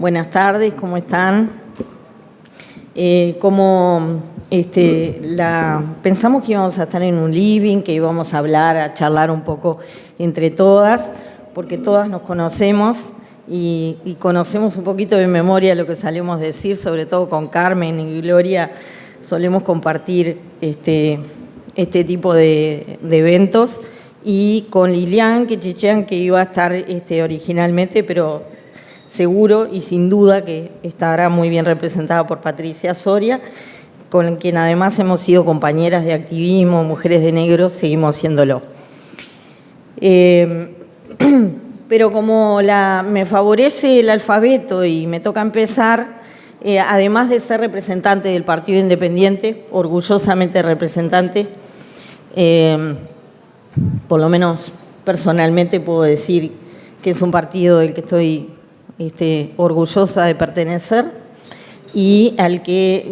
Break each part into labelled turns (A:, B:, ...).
A: Buenas tardes, ¿cómo están? Pensamos que íbamos a estar en un living, que íbamos a hablar, a charlar un poco entre todas, porque todas nos conocemos y conocemos un poquito de memoria lo que solemos decir, sobre todo con Carmen y Gloria, solemos compartir este tipo de eventos, y con Lilian Quechichean, que iba a estar originalmente, pero seguro y sin duda que estará muy bien representada por Patricia Soria, con quien además hemos sido compañeras de activismo, Mujeres de Negro, seguimos siéndolo. Pero como me favorece el alfabeto y me toca empezar, además de ser representante del Partido Independiente, orgullosamente representante, por lo menos personalmente puedo decir que es un partido del que estoy orgullosa de pertenecer y al que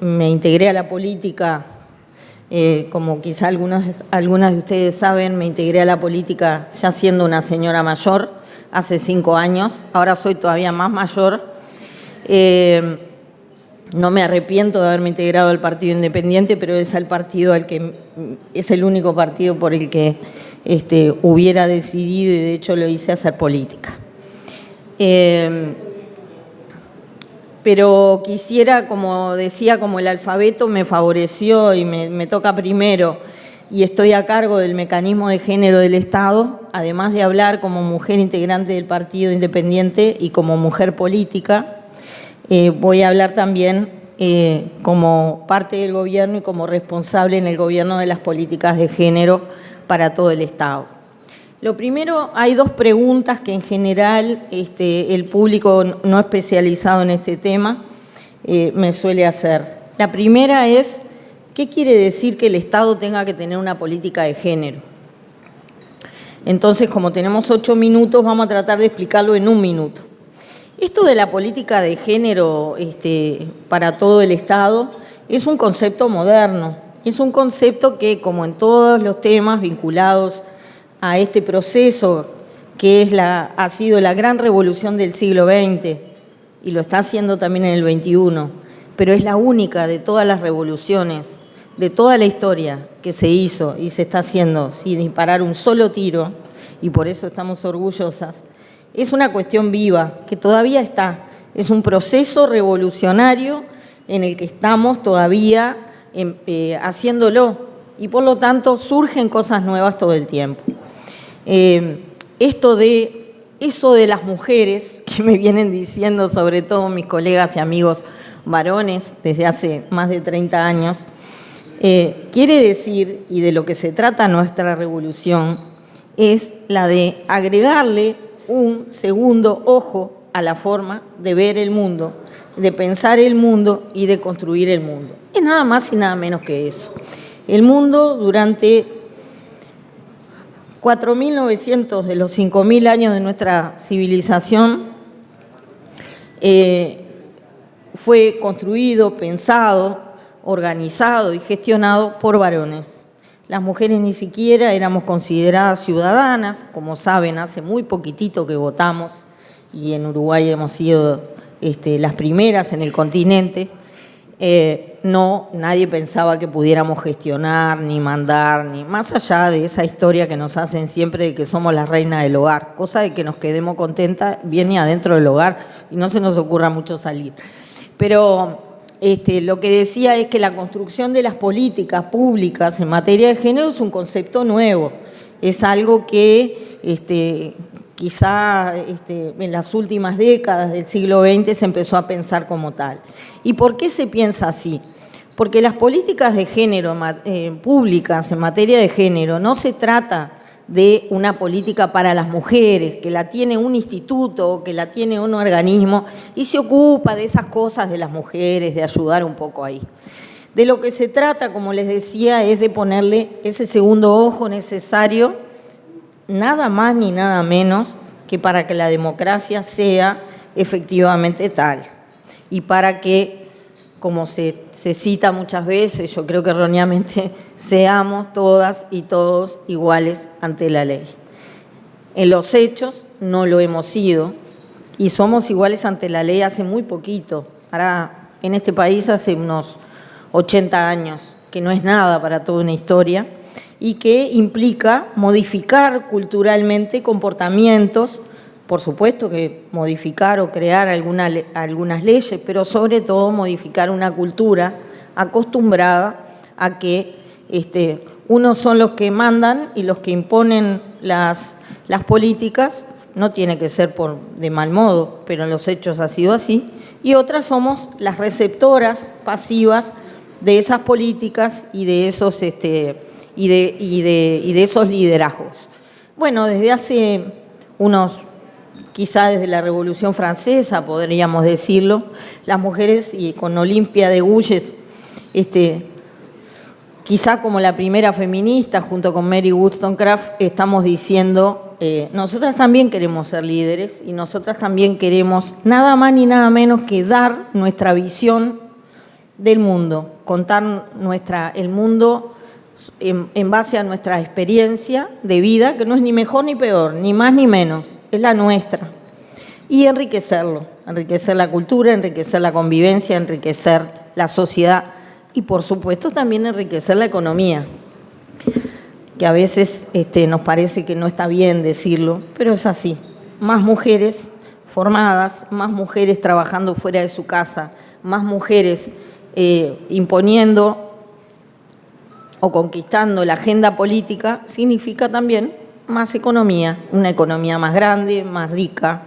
A: me integré a la política, como quizá algunas de ustedes saben, me integré a la política ya siendo una señora mayor, hace 5 años, ahora soy todavía más mayor. No me arrepiento de haberme integrado al Partido Independiente, pero es el único partido por el que hubiera decidido, y de hecho lo hice, hacer política. Pero quisiera, como decía, como el alfabeto me favoreció y me toca primero, y estoy a cargo del mecanismo de género del Estado, además de hablar como mujer integrante del Partido Independiente y como mujer política, voy a hablar también como parte del gobierno y como responsable en el gobierno de las políticas de género para todo el Estado. Lo primero, hay 2 preguntas que en general el público no especializado en este tema me suele hacer. La primera es, ¿qué quiere decir que el Estado tenga que tener una política de género? Entonces, como tenemos 8 minutos, vamos a tratar de explicarlo en 1 minuto. Esto de la política de género para todo el Estado es un concepto moderno, es un concepto que, como en todos los temas vinculados a este proceso que ha sido la gran revolución del siglo XX, y lo está haciendo también en el XXI, pero es la única de todas las revoluciones, de toda la historia que se hizo y se está haciendo sin disparar un solo tiro, y por eso estamos orgullosas. Es una cuestión viva, que todavía está. Es un proceso revolucionario en el que estamos todavía haciéndolo, y por lo tanto surgen cosas nuevas todo el tiempo. Eso de las mujeres, que me vienen diciendo sobre todo mis colegas y amigos varones desde hace más de 30 años, quiere decir, y de lo que se trata nuestra revolución, es la de agregarle un segundo ojo a la forma de ver el mundo, de pensar el mundo y de construir el mundo. Es nada más y nada menos que eso. El mundo durante 4.900 de los 5.000 años de nuestra civilización fue construido, pensado, organizado y gestionado por varones. Las mujeres ni siquiera éramos consideradas ciudadanas, como saben, hace muy poquitito que votamos, y en Uruguay hemos sido las primeras en el continente. Nadie pensaba que pudiéramos gestionar, ni mandar, ni más allá de esa historia que nos hacen siempre de que somos las reinas del hogar, cosa de que nos quedemos contentas bien y adentro del hogar y no se nos ocurra mucho salir. Pero lo que decía es que la construcción de las políticas públicas en materia de género es un concepto nuevo, es algo que quizá en las últimas décadas del siglo XX se empezó a pensar como tal. ¿Y por qué se piensa así? Porque las políticas de género públicas en materia de género no se trata de una política para las mujeres, que la tiene un instituto, que la tiene un organismo y se ocupa de esas cosas de las mujeres, de ayudar un poco ahí. De lo que se trata, como les decía, es de ponerle ese segundo ojo necesario, nada más ni nada menos que para que la democracia sea efectivamente tal y para que, como se cita muchas veces, yo creo que erróneamente, seamos todas y todos iguales ante la ley. En los hechos no lo hemos sido, y somos iguales ante la ley hace muy poquito. Ahora, en este país hace unos 80 años, que no es nada para toda una historia, y que implica modificar culturalmente comportamientos, por supuesto que modificar o crear algunas leyes, pero sobre todo modificar una cultura acostumbrada a que unos son los que mandan y los que imponen las políticas, no tiene que ser de mal modo, pero en los hechos ha sido así, y otras somos las receptoras pasivas de esas políticas y de esos, y de esos liderazgos. Bueno, desde hace quizá desde la Revolución Francesa, podríamos decirlo, las mujeres, y con Olimpia de Gouges, quizá como la primera feminista, junto con Mary Wollstonecraft, estamos diciendo, nosotras también queremos ser líderes y nosotras también queremos nada más ni nada menos que dar nuestra visión del mundo, contar el mundo en base a nuestra experiencia de vida, que no es ni mejor ni peor, ni más ni menos, es la nuestra. Y enriquecerlo, enriquecer la cultura, enriquecer la convivencia, enriquecer la sociedad y, por supuesto, también enriquecer la economía, que a veces nos parece que no está bien decirlo, pero es así. Más mujeres formadas, más mujeres trabajando fuera de su casa, más mujeres imponiendo o conquistando la agenda política, significa también más economía, una economía más grande, más rica.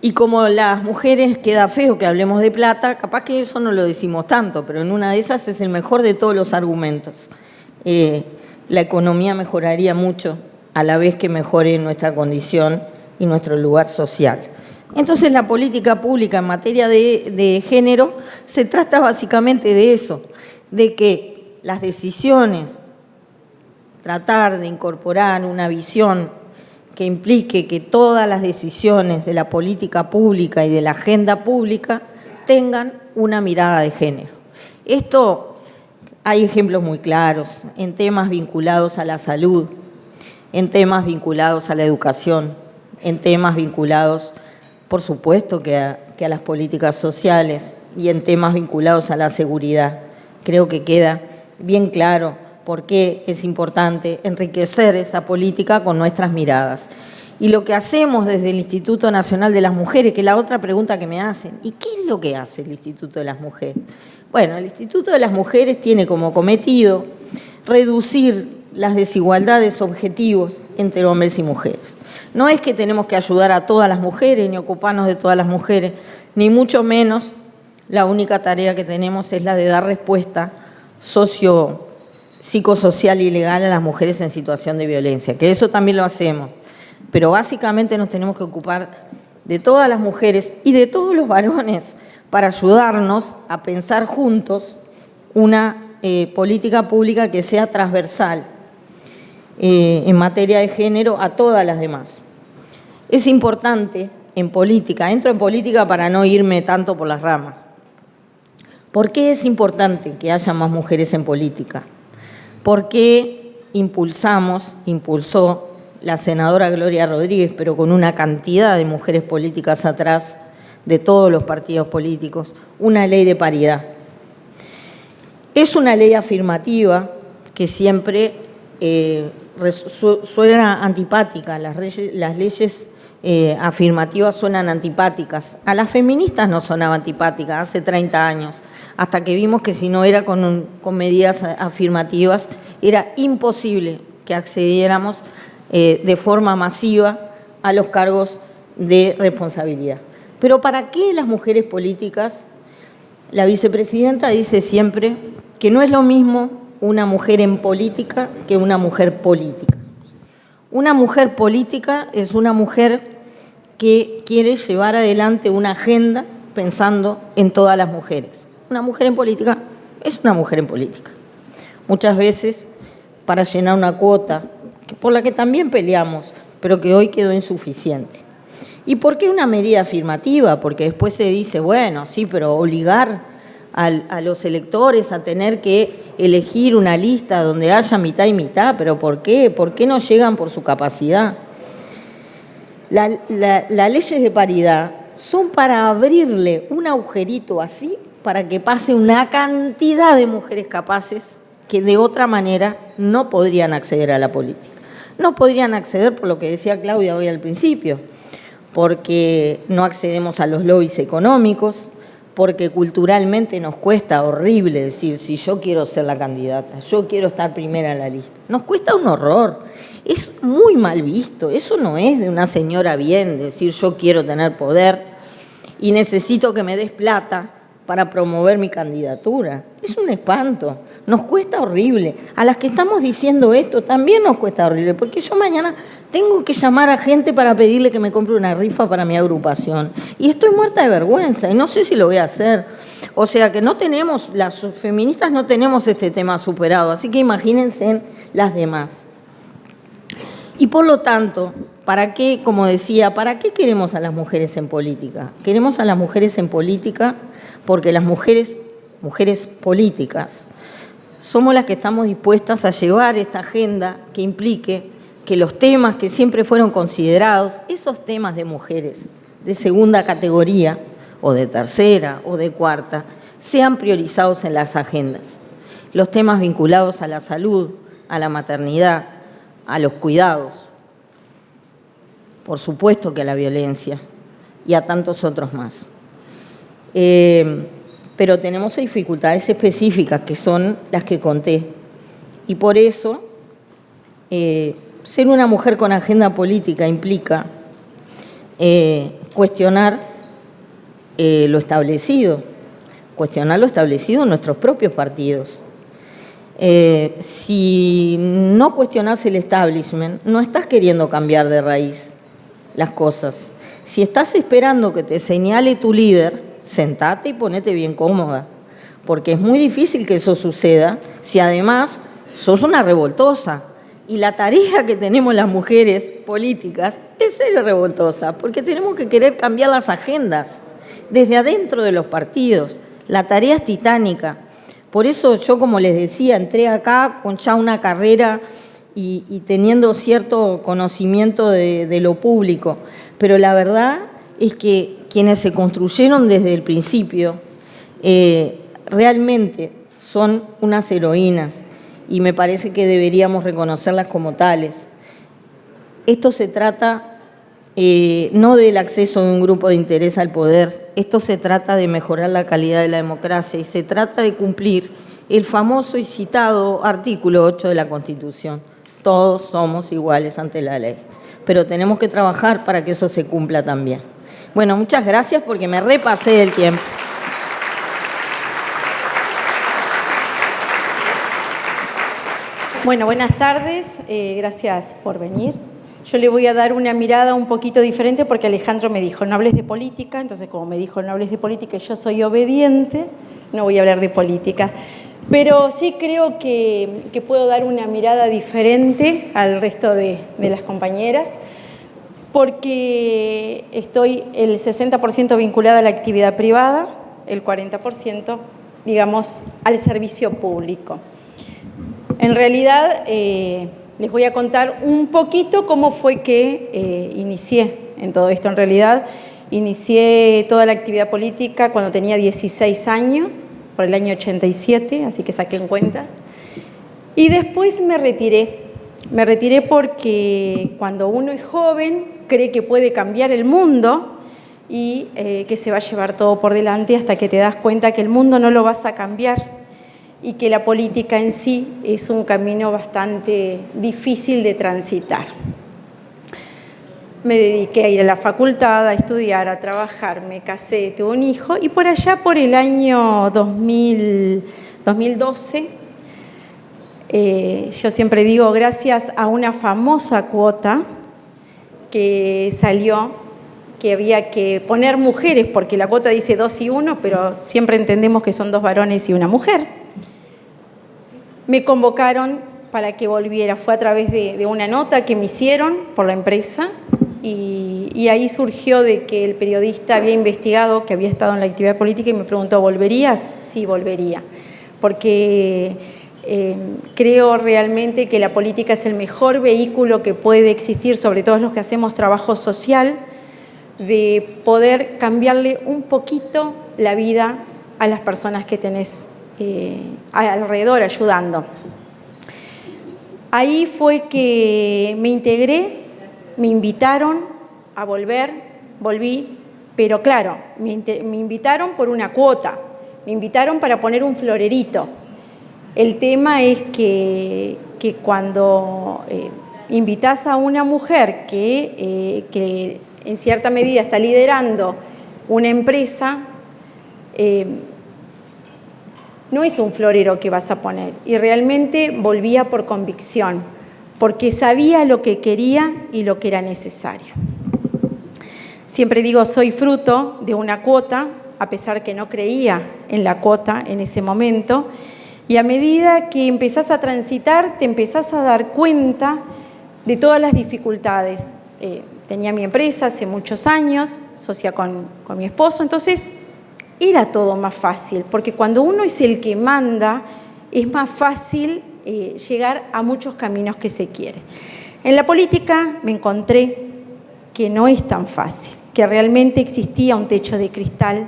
A: Y como las mujeres queda feo que hablemos de plata, capaz que eso no lo decimos tanto, pero en una de esas es el mejor de todos los argumentos. La economía mejoraría mucho a la vez que mejore nuestra condición y nuestro lugar social. Entonces la política pública en materia de género se trata básicamente de eso, de que las decisiones, tratar de incorporar una visión que implique que todas las decisiones de la política pública y de la agenda pública tengan una mirada de género. Esto hay ejemplos muy claros en temas vinculados a la salud, en temas vinculados a la educación, en temas vinculados, por supuesto, que a las políticas sociales y en temas vinculados a la seguridad. Creo que queda bien claro por qué es importante enriquecer esa política con nuestras miradas. Y lo que hacemos desde el Instituto Nacional de las Mujeres, que es la otra pregunta que me hacen, ¿y qué es lo que hace el Instituto de las Mujeres? Bueno, el Instituto de las Mujeres tiene como cometido reducir las desigualdades objetivos entre hombres y mujeres. No es que tenemos que ayudar a todas las mujeres, ni ocuparnos de todas las mujeres, ni mucho menos la única tarea que tenemos es la de dar respuesta psicosocial y legal a las mujeres en situación de violencia, que eso también lo hacemos, pero básicamente nos tenemos que ocupar de todas las mujeres y de todos los varones para ayudarnos a pensar juntos una política pública que sea transversal en materia de género a todas las demás. Es importante en política, entro en política para no irme tanto por las ramas. ¿Por qué es importante que haya más mujeres en política? ¿Por qué impulsó la senadora Gloria Rodríguez, pero con una cantidad de mujeres políticas atrás, de todos los partidos políticos, una ley de paridad? Es una ley afirmativa que siempre suena antipática, las leyes afirmativas suenan antipáticas. A las feministas no sonaba antipática hace 30 años, hasta que vimos que si no era con medidas afirmativas, era imposible que accediéramos de forma masiva a los cargos de responsabilidad. Pero ¿para qué las mujeres políticas? La vicepresidenta dice siempre que no es lo mismo una mujer en política que una mujer política. Una mujer política es una mujer que quiere llevar adelante una agenda pensando en todas las mujeres. Una mujer en política es una mujer en política. Muchas veces para llenar una cuota, por la que también peleamos, pero que hoy quedó insuficiente. ¿Y por qué una medida afirmativa? Porque después se dice, bueno, sí, pero obligar a los electores a tener que elegir una lista donde haya mitad y mitad, ¿pero por qué? ¿Por qué no llegan por su capacidad? Las leyes de paridad son para abrirle un agujerito así para que pase una cantidad de mujeres capaces que de otra manera no podrían acceder a la política. No podrían acceder por lo que decía Claudia hoy al principio, porque no accedemos a los lobbies económicos, porque culturalmente nos cuesta horrible decir, si yo quiero ser la candidata, yo quiero estar primera en la lista. Nos cuesta un horror, es muy mal visto, eso no es de una señora bien, decir yo quiero tener poder y necesito que me des plata para promover mi candidatura. Es un espanto, nos cuesta horrible. A las que estamos diciendo esto también nos cuesta horrible, porque yo mañana tengo que llamar a gente para pedirle que me compre una rifa para mi agrupación. Y estoy muerta de vergüenza y no sé si lo voy a hacer. O sea que no tenemos, las feministas no tenemos este tema superado, así que imagínense las demás. Y por lo tanto, ¿para qué, como decía, para qué queremos a las mujeres en política? Queremos a las mujeres en política porque las mujeres políticas, somos las que estamos dispuestas a llevar esta agenda que implique que los temas que siempre fueron considerados, esos temas de mujeres de segunda categoría, o de tercera, o de cuarta, sean priorizados en las agendas. Los temas vinculados a la salud, a la maternidad, a los cuidados, por supuesto que a la violencia y a tantos otros más. Pero tenemos dificultades específicas que son las que conté. Y por eso, ser una mujer con agenda política implica cuestionar lo establecido en nuestros propios partidos. Si no cuestionás el establishment, no estás queriendo cambiar de raíz las cosas. Si estás esperando que te señale tu líder, sentate y ponete bien cómoda, porque es muy difícil que eso suceda si además sos una revoltosa. Y la tarea que tenemos las mujeres políticas es ser revoltosa, porque tenemos que querer cambiar las agendas desde adentro de los partidos. La tarea es titánica. Por eso yo, como les decía, entré acá con ya una carrera y teniendo cierto conocimiento de lo público. Pero la verdad es que quienes se construyeron desde el principio realmente son unas heroínas y me parece que deberíamos reconocerlas como tales. Esto se trata no del acceso de un grupo de interés al poder, esto se trata de mejorar la calidad de la democracia y se trata de cumplir el famoso y citado artículo 8 de la Constitución. Todos somos iguales ante la ley, pero tenemos que trabajar para que eso se cumpla también. Bueno, muchas gracias porque me repasé del tiempo.
B: Bueno, buenas tardes, gracias por venir. Yo le voy a dar una mirada un poquito diferente porque Alejandro me dijo, no hables de política, entonces como me dijo, no hables de política y yo soy obediente, no voy a hablar de política. Pero sí creo que puedo dar una mirada diferente al resto de las compañeras porque estoy el 60% vinculada a la actividad privada, el 40%, digamos, al servicio público. En realidad, les voy a contar un poquito cómo fue que inicié en todo esto. En realidad, inicié toda la actividad política cuando tenía 16 años, por el año 87, así que saqué en cuenta. Y después me retiré. Me retiré porque cuando uno es joven cree que puede cambiar el mundo y que se va a llevar todo por delante hasta que te das cuenta que el mundo no lo vas a cambiar y que la política en sí es un camino bastante difícil de transitar. Me dediqué a ir a la facultad, a estudiar, a trabajar, me casé, tuve un hijo y por allá por el año 2012, yo siempre digo gracias a una famosa cuota que salió, que había que poner mujeres, porque la cuota dice 2 y 1, pero siempre entendemos que son 2 varones y una mujer. Me convocaron para que volviera, fue a través de una nota que me hicieron por la empresa y ahí surgió de que el periodista había investigado que había estado en la actividad política y me preguntó, ¿volverías? Sí, volvería, porque Creo realmente que la política es el mejor vehículo que puede existir, sobre todo los que hacemos trabajo social, de poder cambiarle un poquito la vida a las personas que tenés alrededor ayudando. Ahí fue que me integré, me invitaron a volví, pero claro, me invitaron por una cuota, me invitaron para poner un florerito. El tema es que cuando invitas a una mujer que en cierta medida está liderando una empresa, no es un florero que vas a poner. Y realmente volvía por convicción, porque sabía lo que quería y lo que era necesario. Siempre digo, soy fruto de una cuota, a pesar que no creía en la cuota en ese momento. Y a medida que empezás a transitar, te empezás a dar cuenta de todas las dificultades. Tenía mi empresa hace muchos años, socia con mi esposo, entonces era todo más fácil, porque cuando uno es el que manda, es más fácil llegar a muchos caminos que se quiere. En la política me encontré que no es tan fácil, que realmente existía un techo de cristal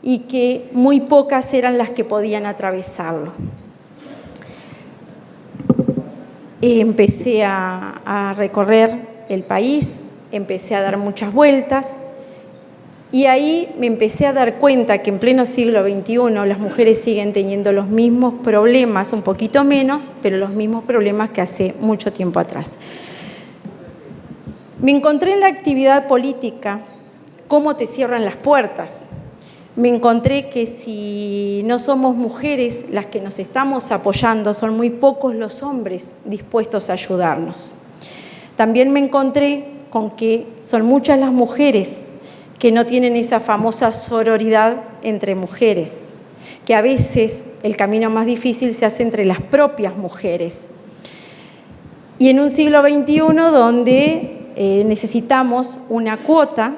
B: y que muy pocas eran las que podían atravesarlo. Empecé a recorrer el país, empecé a dar muchas vueltas y ahí me empecé a dar cuenta que en pleno siglo XXI las mujeres siguen teniendo los mismos problemas, un poquito menos, pero los mismos problemas que hace mucho tiempo atrás. Me encontré en la actividad política cómo te cierran las puertas. Me encontré que si no somos mujeres las que nos estamos apoyando, son muy pocos los hombres dispuestos a ayudarnos. También me encontré con que son muchas las mujeres que no tienen esa famosa sororidad entre mujeres, que a veces el camino más difícil se hace entre las propias mujeres. Y en un siglo XXI donde necesitamos una cuota,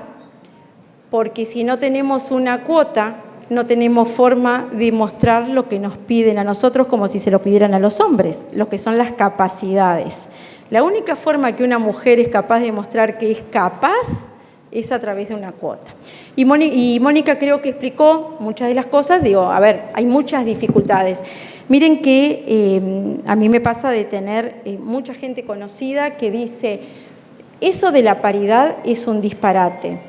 B: porque si no tenemos una cuota, no tenemos forma de mostrar lo que nos piden a nosotros como si se lo pidieran a los hombres, lo que son las capacidades. La única forma que una mujer es capaz de mostrar que es capaz es a través de una cuota. Y Mónica creo que explicó muchas de las cosas. Digo, a ver, hay muchas dificultades. Miren que a mí me pasa de tener mucha gente conocida que dice, eso de la paridad es un disparate.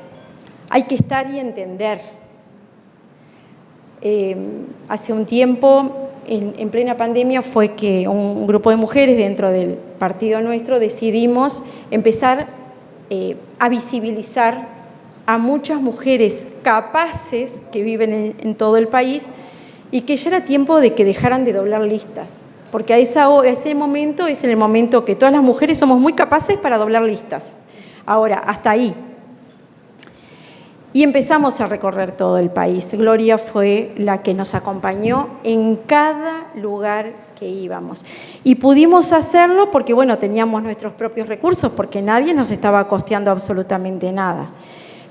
B: Hay que estar y entender. Hace un tiempo, en plena pandemia, fue que un grupo de mujeres dentro del partido nuestro decidimos empezar a visibilizar a muchas mujeres capaces que viven en todo el país y que ya era tiempo de que dejaran de doblar listas, porque a ese momento es en el momento que todas las mujeres somos muy capaces para doblar listas. Ahora, hasta ahí. Y empezamos a recorrer todo el país. Gloria fue la que nos acompañó en cada lugar que íbamos. Y pudimos hacerlo porque, bueno, teníamos nuestros propios recursos, porque nadie nos estaba costeando absolutamente nada.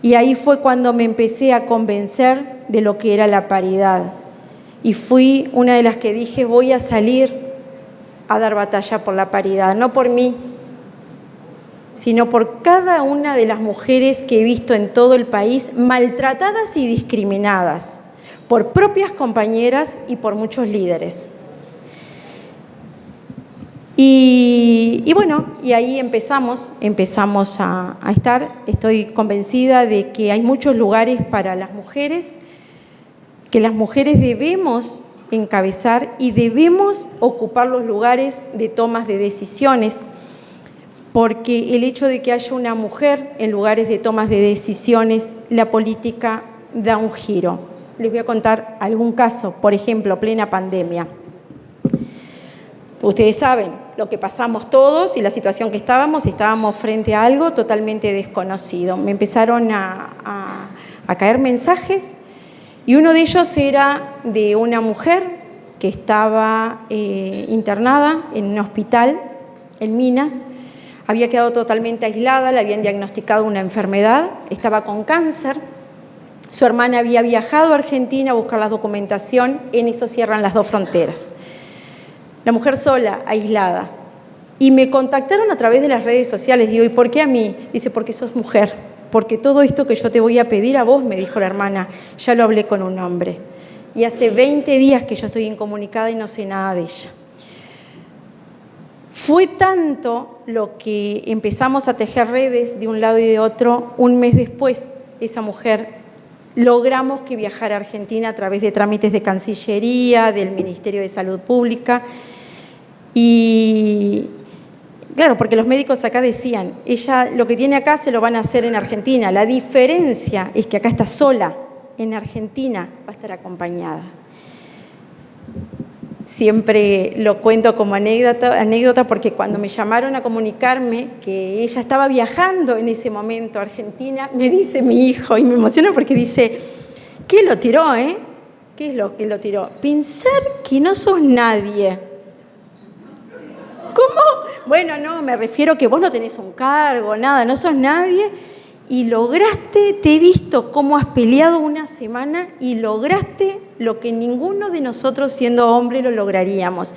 B: Y ahí fue cuando me empecé a convencer de lo que era la paridad. Y fui una de las que dije, voy a salir a dar batalla por la paridad, no por mí, sino por cada una de las mujeres que he visto en todo el país maltratadas y discriminadas por propias compañeras y por muchos líderes. Y bueno, y ahí empezamos a estar. Estoy convencida de que hay muchos lugares para las mujeres, que las mujeres debemos encabezar y debemos ocupar los lugares de tomas de decisiones, porque el hecho de que haya una mujer en lugares de tomas de decisiones, la política da un giro. Les voy a contar algún caso, por ejemplo, plena pandemia. Ustedes saben lo que pasamos todos y la situación que estábamos frente a algo totalmente desconocido. Me empezaron a caer mensajes y uno de ellos era de una mujer que estaba internada en un hospital en Minas. Había quedado totalmente aislada, le habían diagnosticado una enfermedad, estaba con cáncer. Su hermana había viajado a Argentina a buscar la documentación, en eso cierran las dos fronteras. la mujer sola, aislada. Y me contactaron a través de las redes sociales. Digo, ¿y por qué a mí? Dice, porque sos mujer. Porque todo esto que yo te voy a pedir a vos, me dijo la hermana, ya lo hablé con un hombre. Y hace 20 días que yo estoy incomunicada y no sé nada de ella. Fue tanto lo que empezamos a tejer redes de un lado y de otro. Un mes después, esa mujer logramos que viajara a Argentina a través de trámites de Cancillería, del Ministerio de Salud Pública. Y claro, porque los médicos acá decían, ella lo que tiene acá se lo van a hacer en Argentina. La diferencia es que acá está sola, en Argentina va a estar acompañada. Siempre lo cuento como anécdota porque cuando me llamaron a comunicarme que ella estaba viajando en ese momento a Argentina, me dice mi hijo, y me emociona porque dice, ¿qué lo tiró, ¿Qué es lo que lo tiró? Pensar que no sos nadie. ¿Cómo? Bueno, no, me refiero que vos no tenés un cargo, nada, no sos nadie y lograste, te he visto cómo has peleado una semana y lograste lo que ninguno de nosotros siendo hombre lo lograríamos.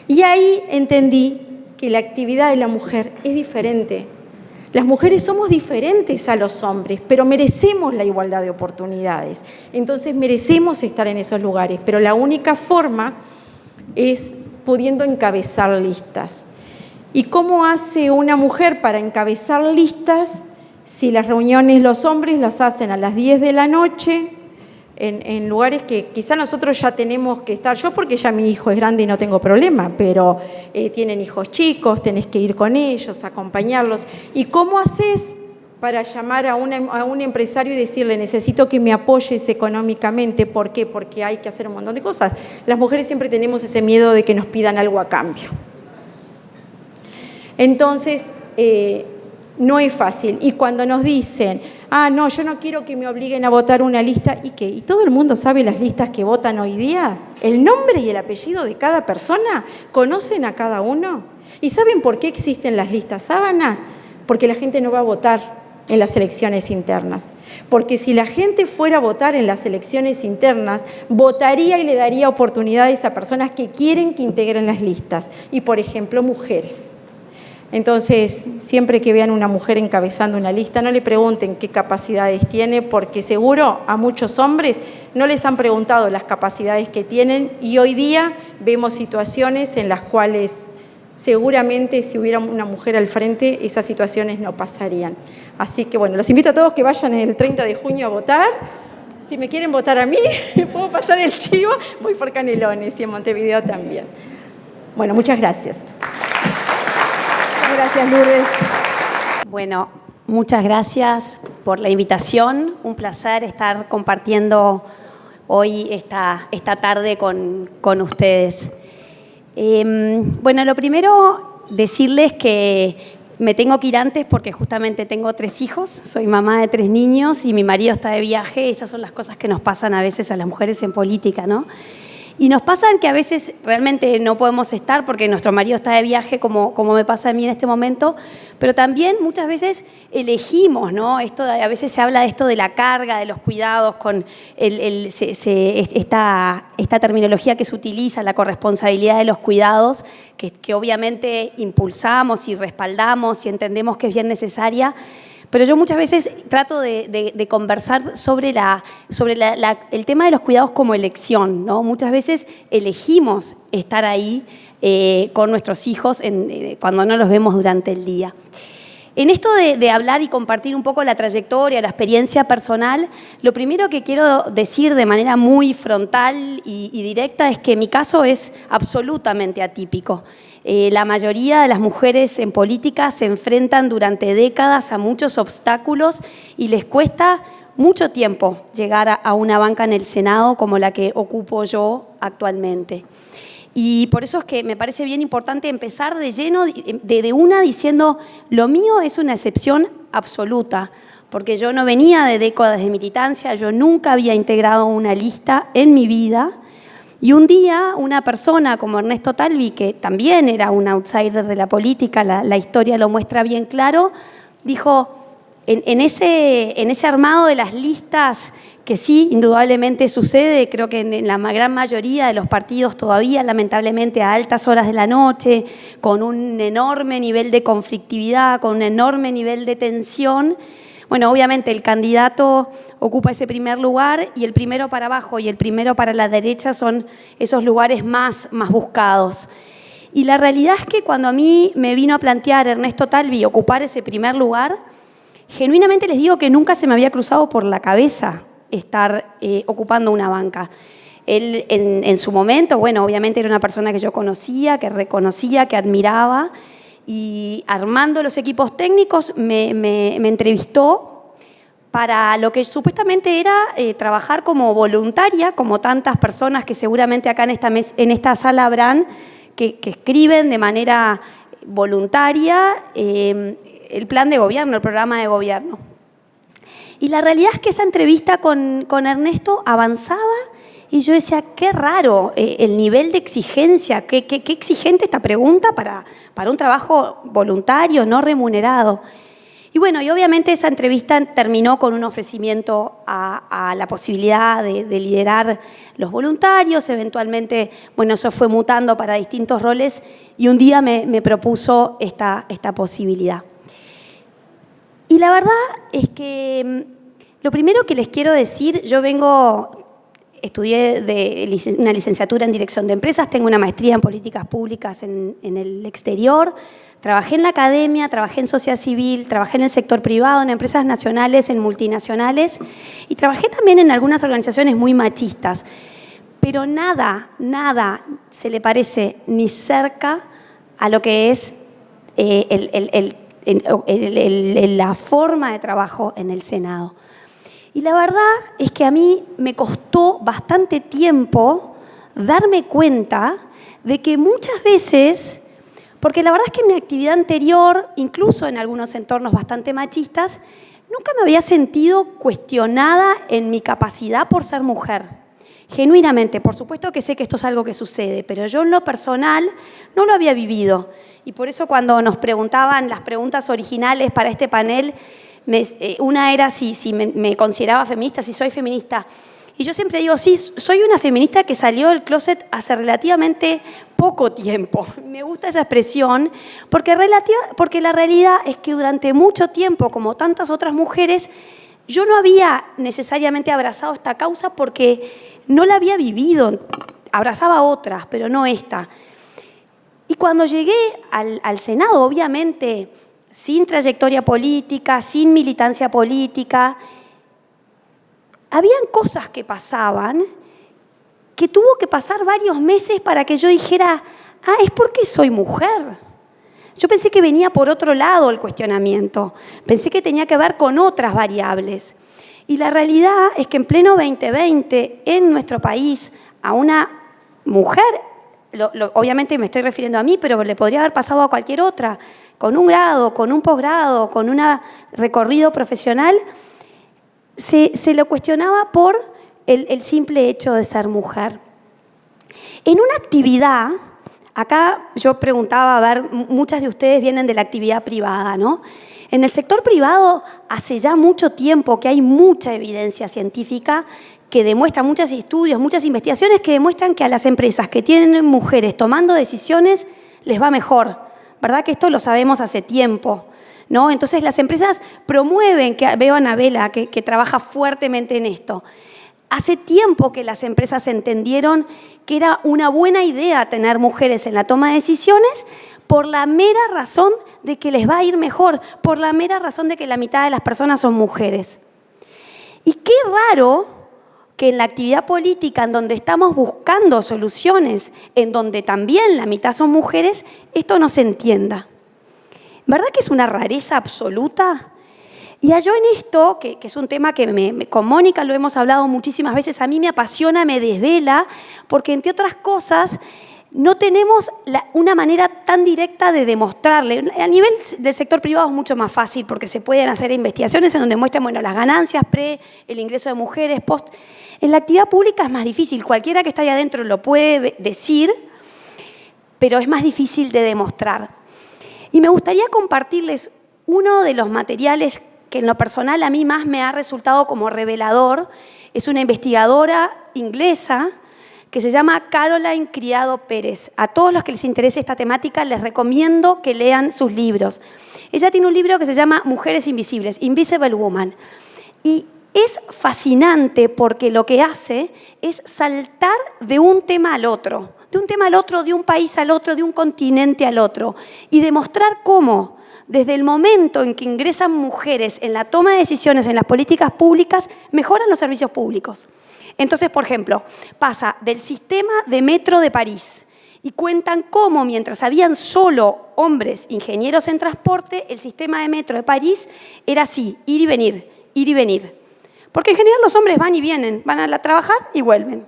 B: Y ahí entendí que la actividad de la mujer es diferente. Las mujeres somos diferentes a los hombres, pero merecemos la igualdad de oportunidades. Entonces merecemos estar en esos lugares, pero la única forma es pudiendo encabezar listas. ¿Y cómo hace una mujer para encabezar listas si las reuniones los hombres las hacen a las 10 de la noche en lugares que quizá nosotros ya tenemos que estar? Yo porque ya mi hijo es grande y no tengo problema, pero tienen hijos chicos, tenés que ir con ellos, acompañarlos. ¿Y cómo haces para llamar a un empresario y decirle necesito que me apoyes económicamente? ¿Por qué? Porque hay que hacer un montón de cosas. Las mujeres siempre tenemos ese miedo de que nos pidan algo a cambio. Entonces, no es fácil. Y cuando nos dicen, no, yo no quiero que me obliguen a votar una lista, ¿y qué? ¿Y todo el mundo sabe las listas que votan hoy día? ¿El nombre y el apellido de cada persona? ¿Conocen a cada uno? ¿Y saben por qué existen las listas sábanas? Porque la gente no va a votar en las elecciones internas. Porque si la gente fuera a votar en las elecciones internas, votaría y le daría oportunidades a personas que quieren que integren las listas. Y, por ejemplo, mujeres. Entonces, siempre que vean una mujer encabezando una lista, no le pregunten qué capacidades tiene, porque seguro a muchos hombres no les han preguntado las capacidades que tienen y hoy día vemos situaciones en las cuales seguramente si hubiera una mujer al frente, esas situaciones no pasarían. Así que bueno, los invito a todos que vayan el 30 de junio a votar. Si me quieren votar a mí, puedo pasar el chivo, voy por Canelones y en Montevideo también. Bueno, muchas gracias. Gracias, Lourdes.
C: Bueno, muchas gracias por la invitación. Un placer estar compartiendo hoy esta tarde con ustedes. Bueno, lo primero, decirles que me tengo que ir antes porque justamente tengo 3 hijos, soy mamá de 3 niños y mi marido está de viaje. Esas son las cosas que nos pasan a veces a las mujeres en política, ¿no? Y nos pasan que a veces realmente no podemos estar porque nuestro marido está de viaje, como me pasa a mí en este momento, pero también muchas veces elegimos, ¿no? A veces se habla de esto de la carga, de los cuidados, con esta terminología que se utiliza, la corresponsabilidad de los cuidados, que obviamente impulsamos y respaldamos y entendemos que es bien necesaria. Pero yo muchas veces trato de conversar sobre el tema de los cuidados como elección, ¿no? Muchas veces elegimos estar ahí con nuestros hijos cuando no los vemos durante el día. En esto de hablar y compartir un poco la trayectoria, la experiencia personal, lo primero que quiero decir de manera muy frontal y directa es que mi caso es absolutamente atípico. La mayoría de las mujeres en política se enfrentan durante décadas a muchos obstáculos y les cuesta mucho tiempo llegar a una banca en el Senado como la que ocupo yo actualmente. Y por eso es que me parece bien importante empezar de lleno de una diciendo lo mío es una excepción absoluta, porque yo no venía de décadas de militancia, yo nunca había integrado una lista en mi vida. Y un día una persona como Ernesto Talvi, que también era un outsider de la política, la historia lo muestra bien claro, dijo, en ese armado de las listas, que sí, indudablemente sucede, creo que en la gran mayoría de los partidos todavía, lamentablemente, a altas horas de la noche, con un enorme nivel de conflictividad, con un enorme nivel de tensión. Bueno, obviamente el candidato ocupa ese primer lugar y el primero para abajo y el primero para la derecha son esos lugares más buscados. Y la realidad es que cuando a mí me vino a plantear Ernesto Talvi ocupar ese primer lugar, genuinamente les digo que nunca se me había cruzado por la cabeza estar ocupando una banca. Él en su momento, bueno, obviamente era una persona que yo conocía, que reconocía, que admiraba, y armando los equipos técnicos me entrevistó para lo que supuestamente era trabajar como voluntaria, como tantas personas que seguramente acá en esta sala habrán, que escriben de manera voluntaria el plan de gobierno, el programa de gobierno. Y la realidad es que esa entrevista con Ernesto avanzaba y yo decía, qué raro el nivel de exigencia, qué exigente esta pregunta para un trabajo voluntario, no remunerado. Y bueno, y obviamente esa entrevista terminó con un ofrecimiento a la posibilidad de liderar los voluntarios. Eventualmente, bueno, eso fue mutando para distintos roles y un día me propuso esta posibilidad. Y la verdad es que lo primero que les quiero decir, estudié una licenciatura en Dirección de Empresas, tengo una maestría en Políticas Públicas en el exterior, trabajé en la academia, trabajé en sociedad civil, trabajé en el sector privado, en empresas nacionales, en multinacionales y trabajé también en algunas organizaciones muy machistas. Pero nada se le parece ni cerca a lo que es la forma de trabajo en el Senado. Y la verdad es que a mí me costó bastante tiempo darme cuenta de que muchas veces, porque la verdad es que en mi actividad anterior, incluso en algunos entornos bastante machistas, nunca me había sentido cuestionada en mi capacidad por ser mujer. Genuinamente, por supuesto que sé que esto es algo que sucede, pero yo en lo personal no lo había vivido. Y por eso cuando nos preguntaban las preguntas originales para este panel, una era si me consideraba feminista, si soy feminista. Y yo siempre digo, sí, soy una feminista que salió del closet hace relativamente poco tiempo. Me gusta esa expresión porque la realidad es que durante mucho tiempo, como tantas otras mujeres, yo no había necesariamente abrazado esta causa porque no la había vivido. Abrazaba otras, pero no esta. Y cuando llegué al Senado, obviamente, sin trayectoria política, sin militancia política, habían cosas que pasaban que tuvo que pasar varios meses para que yo dijera, es porque soy mujer. Yo pensé que venía por otro lado el cuestionamiento, pensé que tenía que ver con otras variables. Y la realidad es que en pleno 2020, en nuestro país, a una mujer, obviamente me estoy refiriendo a mí, pero le podría haber pasado a cualquier otra, con un grado, con un posgrado, con un recorrido profesional, se lo cuestionaba por el simple hecho de ser mujer. En una actividad, acá yo preguntaba, a ver, muchas de ustedes vienen de la actividad privada, ¿no? En el sector privado hace ya mucho tiempo que hay mucha evidencia científica que demuestra, muchos estudios, muchas investigaciones que demuestran que a las empresas que tienen mujeres tomando decisiones les va mejor, ¿verdad? Que esto lo sabemos hace tiempo, ¿no? Entonces las empresas promueven, veo a Anabela que trabaja fuertemente en esto. Hace tiempo que las empresas entendieron que era una buena idea tener mujeres en la toma de decisiones por la mera razón de que les va a ir mejor, por la mera razón de que la mitad de las personas son mujeres. Y qué raro que en la actividad política, en donde estamos buscando soluciones, en donde también la mitad son mujeres, esto no se entienda. ¿Verdad que es una rareza absoluta? Y yo en esto, que es un tema que con Mónica lo hemos hablado muchísimas veces, a mí me apasiona, me desvela, porque entre otras cosas no tenemos una manera tan directa de demostrarle. A nivel del sector privado es mucho más fácil porque se pueden hacer investigaciones en donde muestran las ganancias el ingreso de mujeres, post. En la actividad pública es más difícil. Cualquiera que está ahí adentro lo puede decir, pero es más difícil de demostrar. Y me gustaría compartirles uno de los materiales que en lo personal a mí más me ha resultado como revelador es una investigadora inglesa que se llama Caroline Criado Pérez. A todos los que les interese esta temática les recomiendo que lean sus libros. Ella tiene un libro que se llama Mujeres Invisibles, Invisible Woman. Y es fascinante porque lo que hace es saltar de un tema al otro, de un país al otro, de un continente al otro, y demostrar cómo, desde el momento en que ingresan mujeres en la toma de decisiones en las políticas públicas, mejoran los servicios públicos. Entonces, por ejemplo, pasa del sistema de metro de París y cuentan cómo, mientras habían solo hombres ingenieros en transporte, el sistema de metro de París era así, ir y venir, ir y venir. Porque en general los hombres van y vienen, van a trabajar y vuelven.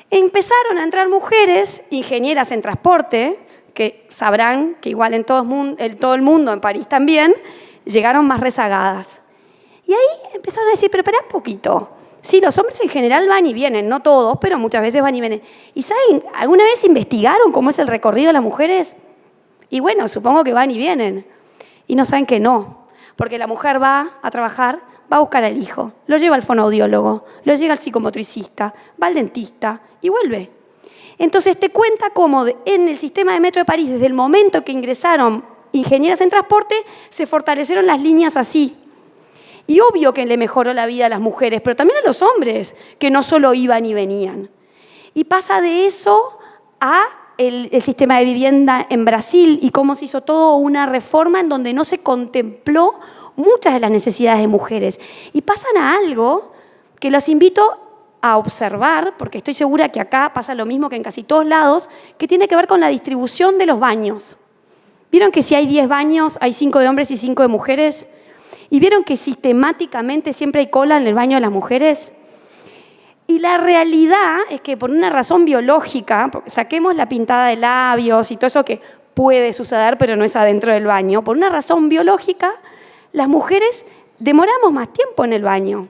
C: Empezaron a entrar mujeres, ingenieras en transporte, que sabrán que igual en todo el mundo, en París también, llegaron más rezagadas. Y ahí empezaron a decir, pero espera un poquito. Sí, los hombres en general van y vienen, no todos, pero muchas veces van y vienen. ¿Y saben, alguna vez investigaron cómo es el recorrido de las mujeres? Y bueno, supongo que van y vienen. Y no saben que no, porque la mujer va a trabajar, va a buscar al hijo, lo lleva al fonoaudiólogo, lo lleva al psicomotricista, va al dentista y vuelve. Entonces te cuenta cómo en el sistema de metro de París, desde el momento que ingresaron ingenieras en transporte, se fortalecieron las líneas así. Y obvio que le mejoró la vida a las mujeres, pero también a los hombres, que no solo iban y venían. Y pasa de eso a el sistema de vivienda en Brasil y cómo se hizo toda una reforma en donde no se contempló muchas de las necesidades de mujeres. Y pasan a algo que los invito a observar, porque estoy segura que acá pasa lo mismo que en casi todos lados, que tiene que ver con la distribución de los baños. ¿Vieron que si hay 10 baños, hay 5 de hombres y 5 de mujeres? ¿Y vieron que sistemáticamente siempre hay cola en el baño de las mujeres? Y la realidad es que por una razón biológica, porque saquemos la pintada de labios y todo eso que puede suceder, pero no es adentro del baño, por una razón biológica, las mujeres demoramos más tiempo en el baño.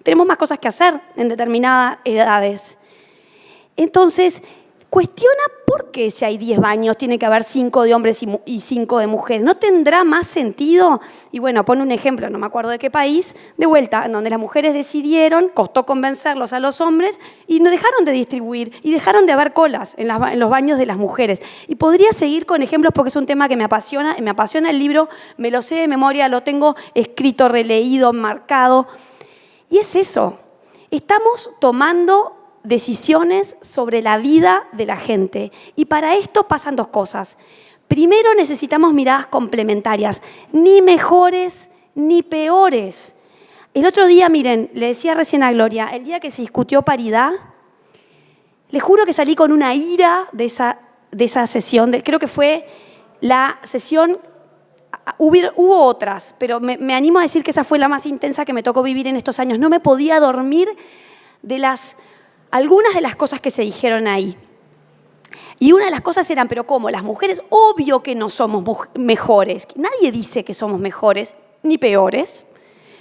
C: Tenemos más cosas que hacer en determinadas edades. Entonces, cuestiona por qué si hay 10 baños tiene que haber 5 de hombres y 5 de mujeres. ¿No tendrá más sentido? Y bueno, pone un ejemplo, no me acuerdo de qué país, de vuelta, en donde las mujeres decidieron, costó convencerlos a los hombres y no dejaron de distribuir y dejaron de haber colas en los baños de las mujeres. Y podría seguir con ejemplos porque es un tema que me apasiona el libro, me lo sé de memoria, lo tengo escrito, releído, marcado. Y es eso, estamos tomando decisiones sobre la vida de la gente. Y para esto pasan 2 cosas. Primero, necesitamos miradas complementarias, ni mejores ni peores. El otro día, miren, le decía recién a Gloria, el día que se discutió paridad, les juro que salí con una ira de esa sesión, creo que fue la sesión. Hubo otras, pero me animo a decir que esa fue la más intensa que me tocó vivir en estos años. No me podía dormir de algunas de las cosas que se dijeron ahí. Y una de las cosas eran, pero ¿cómo? Las mujeres, obvio que no somos mejores. Nadie dice que somos mejores ni peores,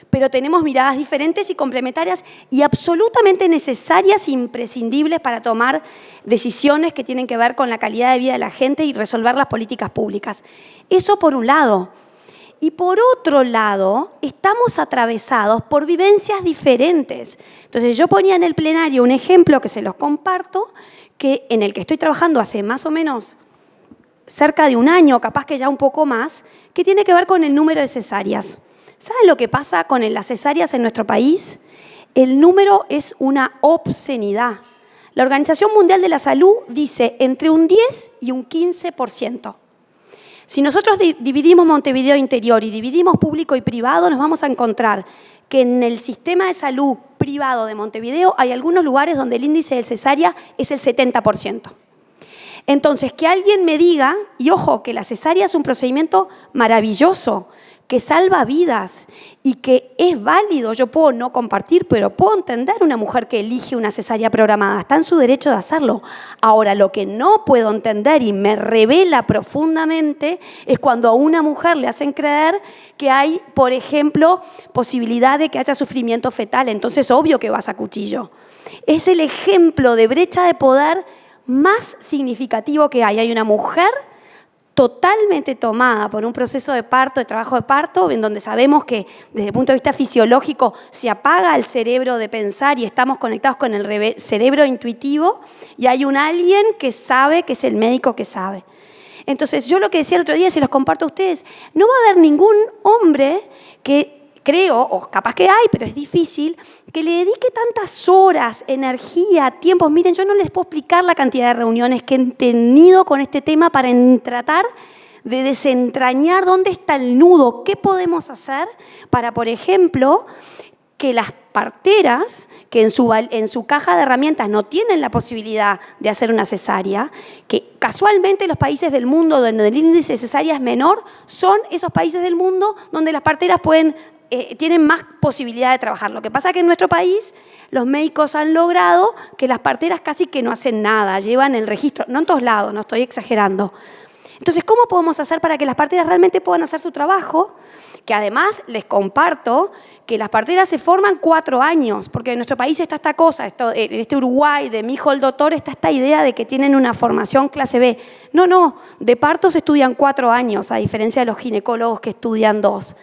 C: pero tenemos miradas diferentes y complementarias y absolutamente necesarias e imprescindibles para tomar decisiones que tienen que ver con la calidad de vida de la gente y resolver las políticas públicas. Eso por un lado. Y por otro lado, estamos atravesados por vivencias diferentes. Entonces, yo ponía en el plenario un ejemplo que se los comparto, en el que estoy trabajando hace más o menos cerca de un año, capaz que ya un poco más, que tiene que ver con el número de cesáreas. ¿Saben lo que pasa con las cesáreas en nuestro país? El número es una obscenidad. La Organización Mundial de la Salud dice entre un 10 y un 15%. Si nosotros dividimos Montevideo Interior y dividimos público y privado, nos vamos a encontrar que en el sistema de salud privado de Montevideo hay algunos lugares donde el índice de cesárea es el 70%. Entonces, que alguien me diga, y ojo, que la cesárea es un procedimiento maravilloso, que salva vidas y que es válido, yo puedo no compartir, pero puedo entender una mujer que elige una cesárea programada, está en su derecho de hacerlo. Ahora, lo que no puedo entender y me revela profundamente es cuando a una mujer le hacen creer que hay, por ejemplo, posibilidad de que haya sufrimiento fetal, entonces obvio que vas a cuchillo. Es el ejemplo de brecha de poder más significativo que hay. Hay una mujer totalmente tomada por un proceso de parto, de trabajo de parto, en donde sabemos que desde el punto de vista fisiológico se apaga el cerebro de pensar y estamos conectados con el cerebro intuitivo, y hay un alguien que sabe, que es el médico que sabe. Entonces, yo lo que decía el otro día, se los comparto a ustedes, no va a haber ningún hombre que, creo, o capaz que hay, pero es difícil, que le dedique tantas horas, energía, tiempo. Miren, yo no les puedo explicar la cantidad de reuniones que he tenido con este tema para tratar de desentrañar dónde está el nudo, qué podemos hacer para, por ejemplo, que las parteras, que en su caja de herramientas no tienen la posibilidad de hacer una cesárea, que casualmente los países del mundo donde el índice de cesárea es menor, son esos países del mundo donde las parteras tienen más posibilidad de trabajar. Lo que pasa es que en nuestro país los médicos han logrado que las parteras casi que no hacen nada, llevan el registro, no en todos lados, no estoy exagerando. Entonces, ¿cómo podemos hacer para que las parteras realmente puedan hacer su trabajo? Que además les comparto que las parteras se forman 4 años, porque en nuestro país está esta cosa, en este Uruguay de mi hijo el doctor, está esta idea de que tienen una formación clase B. No, de parto se estudian 4 años, a diferencia de los ginecólogos que estudian 2.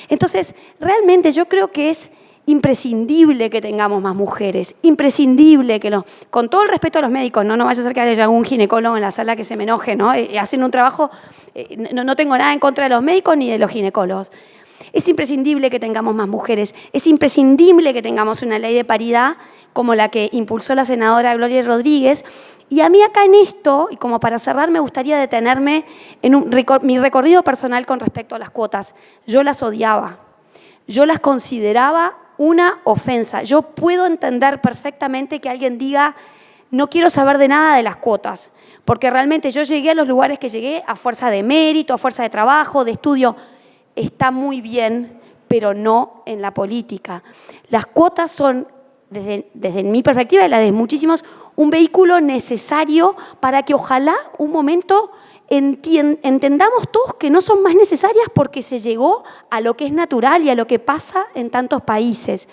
C: Entonces, realmente yo creo que es imprescindible que tengamos más mujeres, imprescindible que con todo el respeto a los médicos, no vaya a ser que haya algún ginecólogo en la sala que se me enoje, ¿no? Hacen un trabajo, no tengo nada en contra de los médicos ni de los ginecólogos. Es imprescindible que tengamos más mujeres, es imprescindible que tengamos una ley de paridad como la que impulsó la senadora Gloria Rodríguez. Y a mí acá en esto, y como para cerrar, me gustaría detenerme en mi recorrido personal con respecto a las cuotas. Yo las odiaba, yo las consideraba una ofensa. Yo puedo entender perfectamente que alguien diga, no quiero saber de nada de las cuotas, porque realmente yo llegué a los lugares que llegué a fuerza de mérito, a fuerza de trabajo, de estudio. Está muy bien, pero no en la política. Las cuotas son, desde mi perspectiva y la de muchísimos, un vehículo necesario para que ojalá un momento entendamos todos que no son más necesarias porque se llegó a lo que es natural y a lo que pasa en tantos países.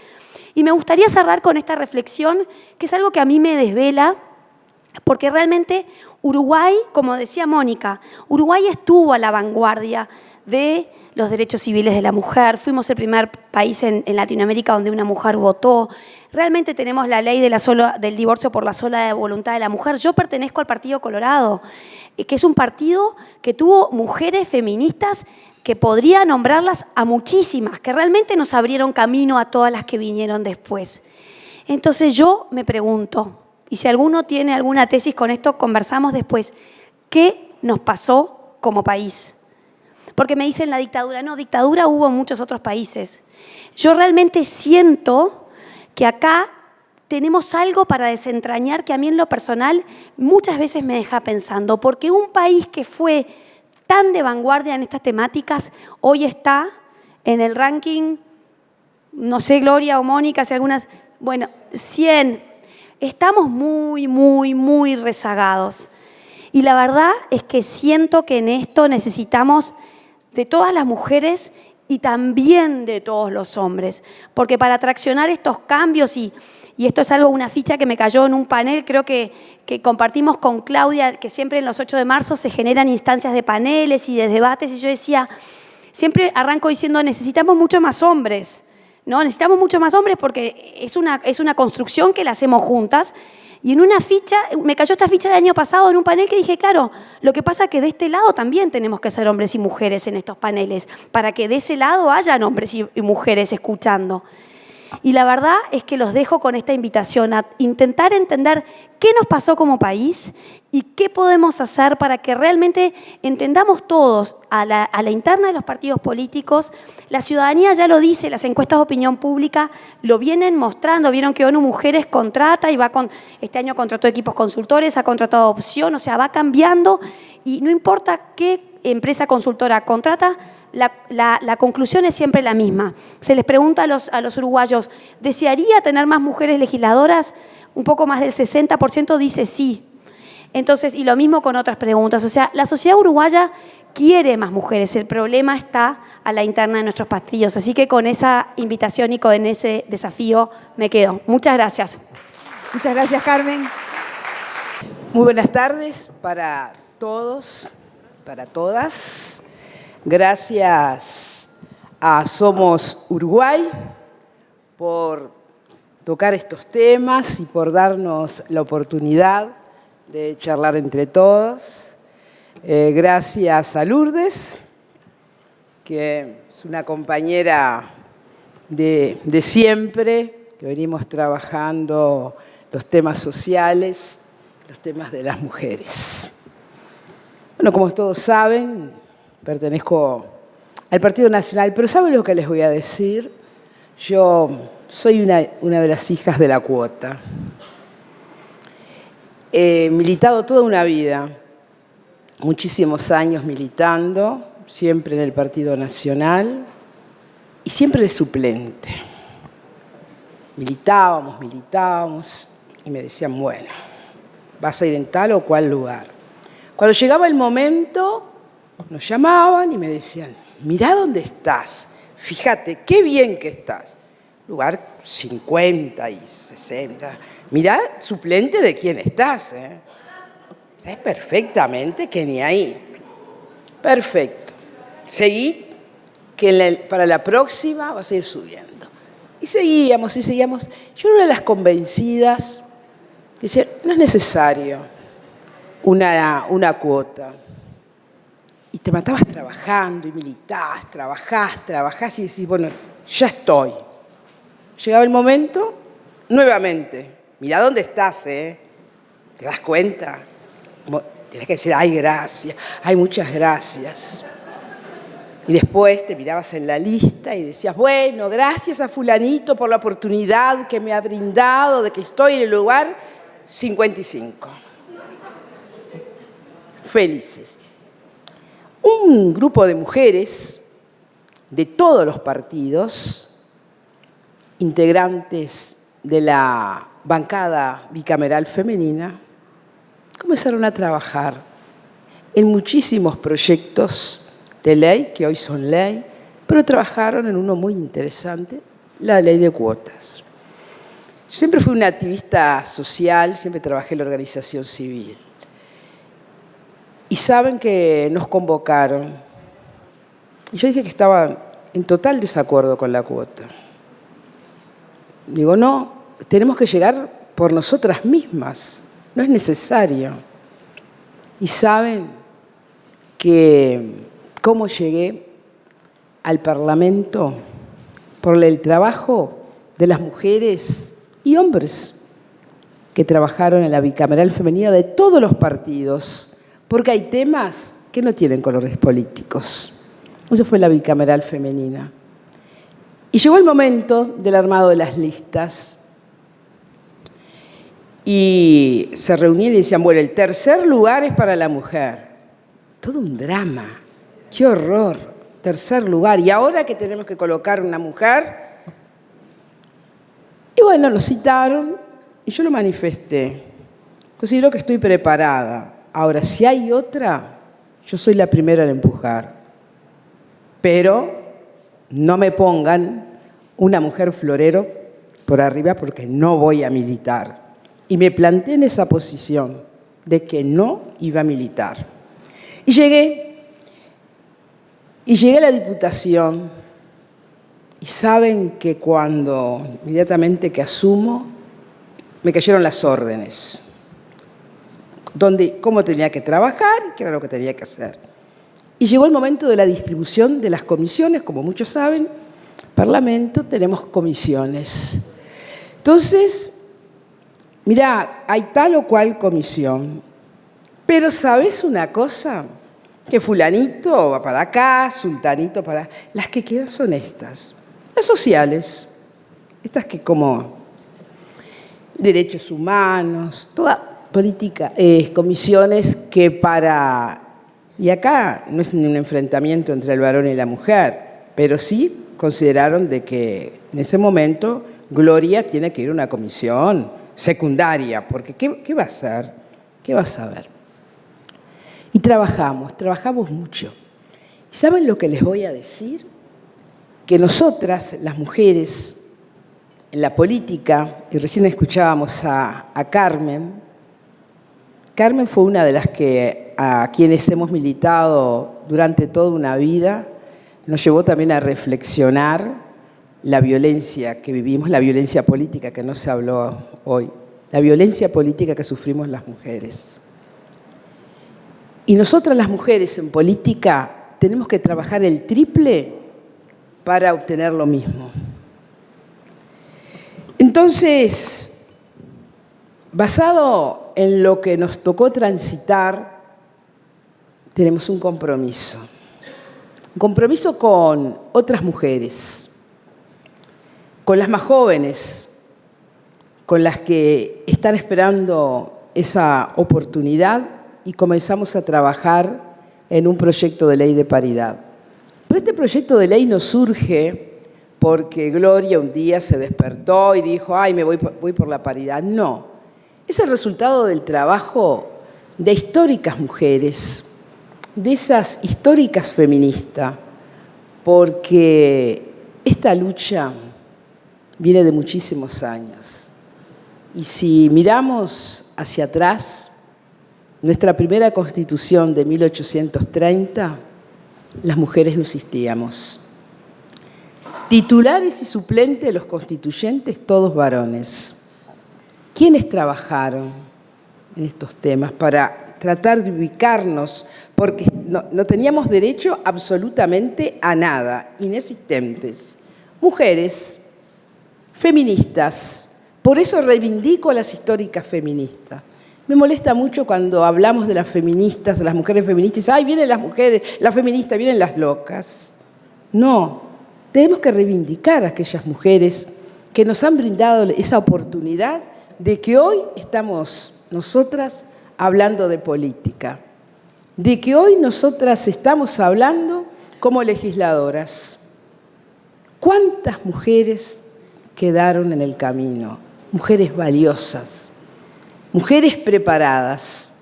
C: Y me gustaría cerrar con esta reflexión, que es algo que a mí me desvela, porque realmente Uruguay, como decía Mónica, Uruguay estuvo a la vanguardia de los derechos civiles de la mujer. Fuimos el primer país en Latinoamérica donde una mujer votó. Realmente tenemos la ley del divorcio por la sola voluntad de la mujer. Yo pertenezco al Partido Colorado, que es un partido que tuvo mujeres feministas que podría nombrarlas a muchísimas, que realmente nos abrieron camino a todas las que vinieron después. Entonces yo me pregunto, y si alguno tiene alguna tesis con esto, conversamos después, ¿qué nos pasó como país? Porque me dicen la dictadura. No, dictadura hubo en muchos otros países. Yo realmente siento que acá tenemos algo para desentrañar que a mí en lo personal muchas veces me deja pensando, porque un país que fue tan de vanguardia en estas temáticas hoy está en el ranking, no sé, Gloria o Mónica, si algunas, 100. Estamos muy rezagados. Y la verdad es que siento que en esto necesitamos de todas las mujeres y también de todos los hombres, porque para traccionar estos cambios, y esto es una ficha que me cayó en un panel, creo que compartimos con Claudia, que siempre en los 8 de marzo se generan instancias de paneles y de debates, y yo decía, siempre arranco diciendo, necesitamos mucho más hombres, ¿no? Necesitamos mucho más hombres porque es una construcción que la hacemos juntas. Y en una ficha, me cayó esta ficha el año pasado en un panel que dije, claro, lo que pasa es que de este lado también tenemos que ser hombres y mujeres en estos paneles, para que de ese lado hayan hombres y mujeres escuchando. Y la verdad es que los dejo con esta invitación a intentar entender qué nos pasó como país y qué podemos hacer para que realmente entendamos todos a la interna de los partidos políticos. La ciudadanía ya lo dice, las encuestas de opinión pública lo vienen mostrando. Vieron que ONU Mujeres contrata y este año contrató equipos consultores, ha contratado Opción, o sea, va cambiando y no importa qué empresa consultora contrata, la conclusión es siempre la misma. Se les pregunta a los uruguayos, ¿desearía tener más mujeres legisladoras? Un poco más del 60% dice sí. Entonces, y lo mismo con otras preguntas. O sea, la sociedad uruguaya quiere más mujeres. El problema está a la interna de nuestros partidos. Así que con esa invitación y con ese desafío me quedo. Muchas gracias.
D: Muchas gracias, Carmen. Muy buenas tardes para todos. para todas. Gracias a Somos Uruguay por tocar estos temas y por darnos la oportunidad de charlar entre todos. Gracias a Lourdes, que es una compañera de siempre, que venimos trabajando los temas sociales, los temas de las mujeres. Bueno, como todos saben, pertenezco al Partido Nacional, pero ¿saben lo que les voy a decir? Yo soy una de las hijas de la cuota. He militado toda una vida, muchísimos años militando, siempre en el Partido Nacional y siempre de suplente. Militábamos y me decían, bueno, vas a ir en tal o cual lugar. Cuando llegaba el momento, nos llamaban y me decían, mirá dónde estás, fíjate, qué bien que estás. Lugar 50 y 60. Mirá, suplente de quién estás, ¿eh? Sabes perfectamente que ni ahí. Perfecto. Seguí, que para la próxima vas a ir subiendo. Y seguíamos. Yo era una de las convencidas que decía, no es necesario una cuota. Y te matabas trabajando y militabas, trabajás y decís, bueno, ya estoy. Llegaba el momento, nuevamente, mirá dónde estás, ¿eh? ¿Te das cuenta? Tienes que decir, ay, gracias, ay, muchas gracias. Y después te mirabas en la lista y decías, bueno, gracias a fulanito por la oportunidad que me ha brindado de que estoy en el lugar 55. Felices. Un grupo de mujeres de todos los partidos, integrantes de la bancada bicameral femenina, comenzaron a trabajar en muchísimos proyectos de ley, que hoy son ley, pero trabajaron en uno muy interesante, la ley de cuotas. Siempre fui una activista social, siempre trabajé en la organización civil. Y saben que nos convocaron. Y yo dije que estaba en total desacuerdo con la cuota. Digo, no, tenemos que llegar por nosotras mismas, no es necesario. Y saben que cómo llegué al Parlamento por el trabajo de las mujeres y hombres que trabajaron en la bicameral femenina de todos los partidos, porque hay temas que no tienen colores políticos. Eso fue la bicameral femenina. Y llegó el momento del armado de las listas y se reunían y decían, bueno, el tercer lugar es para la mujer. Todo un drama, qué horror, tercer lugar. ¿Y ahora que tenemos que colocar una mujer? Y bueno, nos citaron y yo lo manifesté. Considero que estoy preparada. Ahora, si hay otra, yo soy la primera en empujar. Pero no me pongan una mujer florero por arriba porque no voy a militar. Y me planté en esa posición de que no iba a militar. Y llegué a la Diputación y saben que cuando inmediatamente que asumo, me cayeron las órdenes. Cómo tenía que trabajar y qué era lo que tenía que hacer. Y llegó el momento de la distribución de las comisiones, como muchos saben, Parlamento tenemos comisiones. Entonces, mirá, hay tal o cual comisión, pero ¿sabes una cosa? Que fulanito va para acá, sultanito para... Las que quedan son estas, las sociales, estas que como derechos humanos, toda política, comisiones que para... Y acá no es ni un enfrentamiento entre el varón y la mujer, pero sí consideraron de que en ese momento Gloria tiene que ir a una comisión secundaria, porque ¿qué va a hacer? ¿Qué va a saber? Y trabajamos mucho. ¿Y saben lo que les voy a decir? Que nosotras, las mujeres, en la política, y recién escuchábamos a Carmen, Carmen fue una de las que a quienes hemos militado durante toda una vida nos llevó también a reflexionar la violencia que vivimos, la violencia política que no se habló hoy, la violencia política que sufrimos las mujeres. Y nosotras las mujeres en política tenemos que trabajar el triple para obtener lo mismo. Entonces, basado en lo que nos tocó transitar, tenemos un compromiso. Un compromiso con otras mujeres, con las más jóvenes, con las que están esperando esa oportunidad y comenzamos a trabajar en un proyecto de ley de paridad. Pero este proyecto de ley no surge porque Gloria un día se despertó y dijo, ay, voy por la paridad. No, es el resultado del trabajo de históricas mujeres, de esas históricas feministas, porque esta lucha viene de muchísimos años. Y si miramos hacia atrás, nuestra primera Constitución de 1830, las mujeres no existíamos. Titulares y suplentes de los constituyentes, todos varones. ¿Quiénes trabajaron en estos temas para tratar de ubicarnos? Porque no teníamos derecho absolutamente a nada, inexistentes. Mujeres, feministas, por eso reivindico a las históricas feministas. Me molesta mucho cuando hablamos de las feministas, de las mujeres feministas, ¡ay, vienen las mujeres, las feministas, vienen las locas! No, tenemos que reivindicar a aquellas mujeres que nos han brindado esa oportunidad de que hoy estamos nosotras hablando de política, de que hoy nosotras estamos hablando como legisladoras. ¿Cuántas mujeres quedaron en el camino? Mujeres valiosas, mujeres preparadas.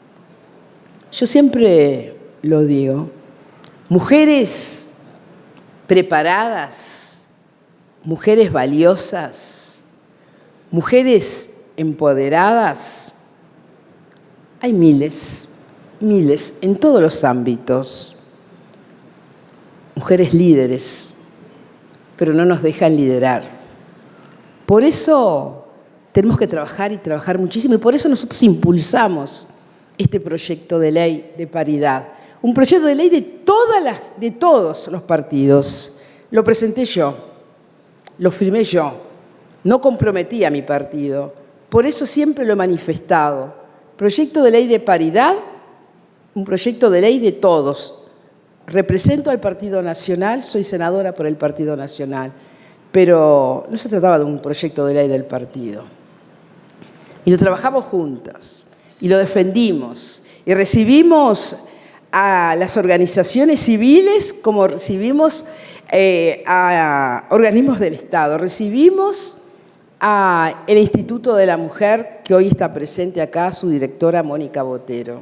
D: Yo siempre lo digo, mujeres preparadas, mujeres valiosas, mujeres empoderadas, hay miles, miles en todos los ámbitos. Mujeres líderes, pero no nos dejan liderar. Por eso tenemos que trabajar y trabajar muchísimo y por eso nosotros impulsamos este proyecto de ley de paridad. Un proyecto de ley de todos los partidos. Lo presenté yo, lo firmé yo, no comprometí a mi partido. Por eso siempre lo he manifestado. Proyecto de ley de paridad, un proyecto de ley de todos. Represento al Partido Nacional, soy senadora por el Partido Nacional, pero no se trataba de un proyecto de ley del partido. Y lo trabajamos juntas, y lo defendimos, y recibimos a las organizaciones civiles como recibimos a organismos del Estado. Recibimos al Instituto de la Mujer, que hoy está presente acá, su directora Mónica Botero,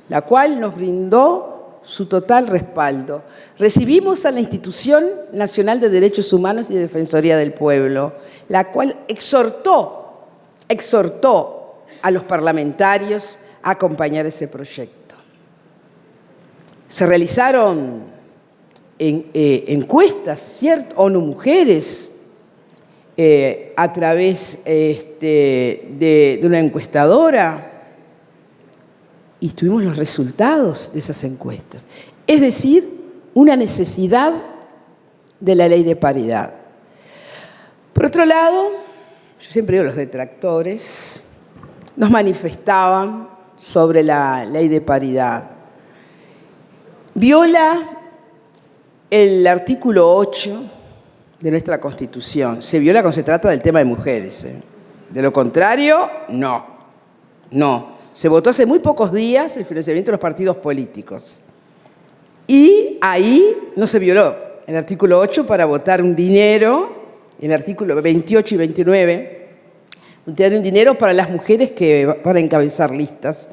D: la cual nos brindó su total respaldo. Recibimos a la Institución Nacional de Derechos Humanos y Defensoría del Pueblo, la cual exhortó a los parlamentarios a acompañar ese proyecto. Se realizaron encuestas, ¿cierto? ONU Mujeres, a través de una encuestadora, y tuvimos los resultados de esas encuestas. Es decir, una necesidad de la ley de paridad. Por otro lado, yo siempre digo, los detractores nos manifestaban sobre la ley de paridad. Viola el artículo 8 de nuestra Constitución. Se viola cuando se trata del tema de mujeres. De lo contrario, no. Se votó hace muy pocos días el financiamiento de los partidos políticos. Y ahí no se violó el artículo 8 para votar un dinero, el artículo 28 y 29, un dinero para las mujeres que van a encabezar listas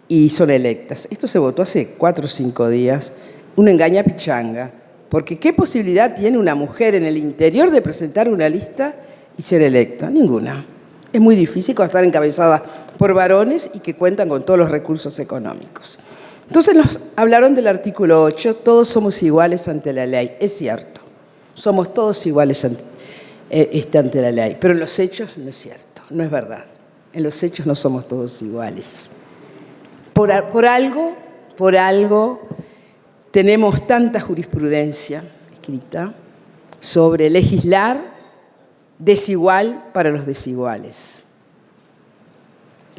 D: y son electas. Esto se votó hace 4 o 5 días, una engaña pichanga, porque ¿qué posibilidad tiene una mujer en el interior de presentar una lista y ser electa? Ninguna. Es muy difícil estar encabezada por varones y que cuentan con todos los recursos económicos. Entonces nos hablaron del artículo 8, todos somos iguales ante la ley. Es cierto, somos todos iguales ante la ley, pero en los hechos no es cierto, no es verdad. En los hechos no somos todos iguales. Por algo tenemos tanta jurisprudencia escrita sobre legislar desigual para los desiguales.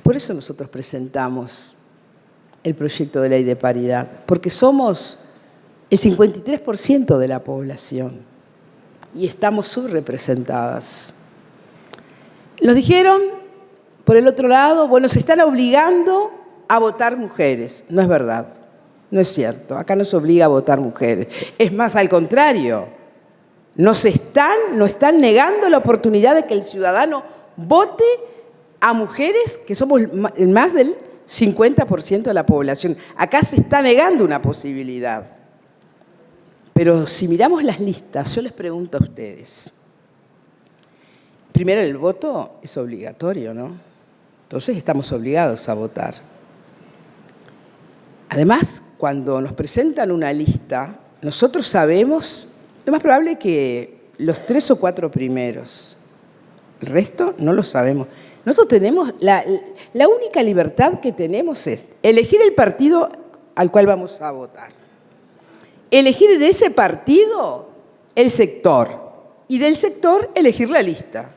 D: Por eso nosotros presentamos el proyecto de ley de paridad, porque somos el 53% de la población y estamos subrepresentadas. Nos dijeron, por el otro lado, bueno, se están obligando a votar mujeres. No es verdad, no es cierto. Acá no se obliga a votar mujeres. Es más, al contrario, nos están negando la oportunidad de que el ciudadano vote a mujeres, que somos más del 50% de la población. Acá se está negando una posibilidad. Pero si miramos las listas, yo les pregunto a ustedes. Primero, el voto es obligatorio, ¿no? Entonces estamos obligados a votar. Además, cuando nos presentan una lista, nosotros sabemos, lo más probable es que los 3 o 4 primeros, el resto no lo sabemos. Nosotros tenemos, la única libertad que tenemos es elegir el partido al cual vamos a votar. Elegir de ese partido el sector y del sector elegir la lista.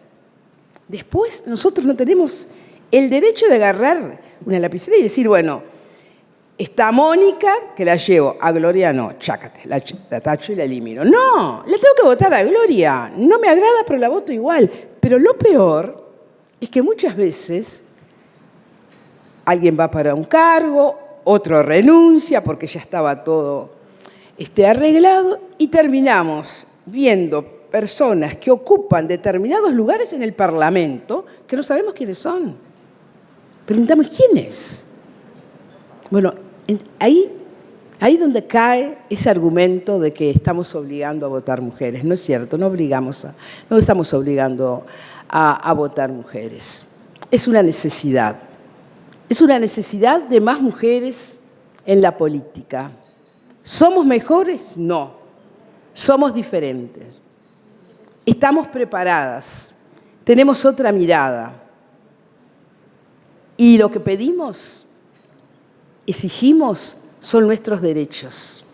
D: Después nosotros no tenemos el derecho de agarrar una lapicera y decir, bueno, está Mónica, que la llevo, a Gloria no, chácate, la tacho y la elimino. No, la tengo que votar a Gloria. No me agrada, pero la voto igual. Pero lo peor es que muchas veces alguien va para un cargo, otro renuncia porque ya estaba todo arreglado y terminamos viendo personas que ocupan determinados lugares en el Parlamento que no sabemos quiénes son. Preguntamos, ¿quién es? Bueno, ahí donde cae ese argumento de que estamos obligando a votar mujeres. No es cierto, no estamos obligando a votar mujeres. Es una necesidad. Es una necesidad de más mujeres en la política. ¿Somos mejores? No. Somos diferentes. Estamos preparadas. Tenemos otra mirada. Y lo que pedimos, exigimos, son nuestros derechos.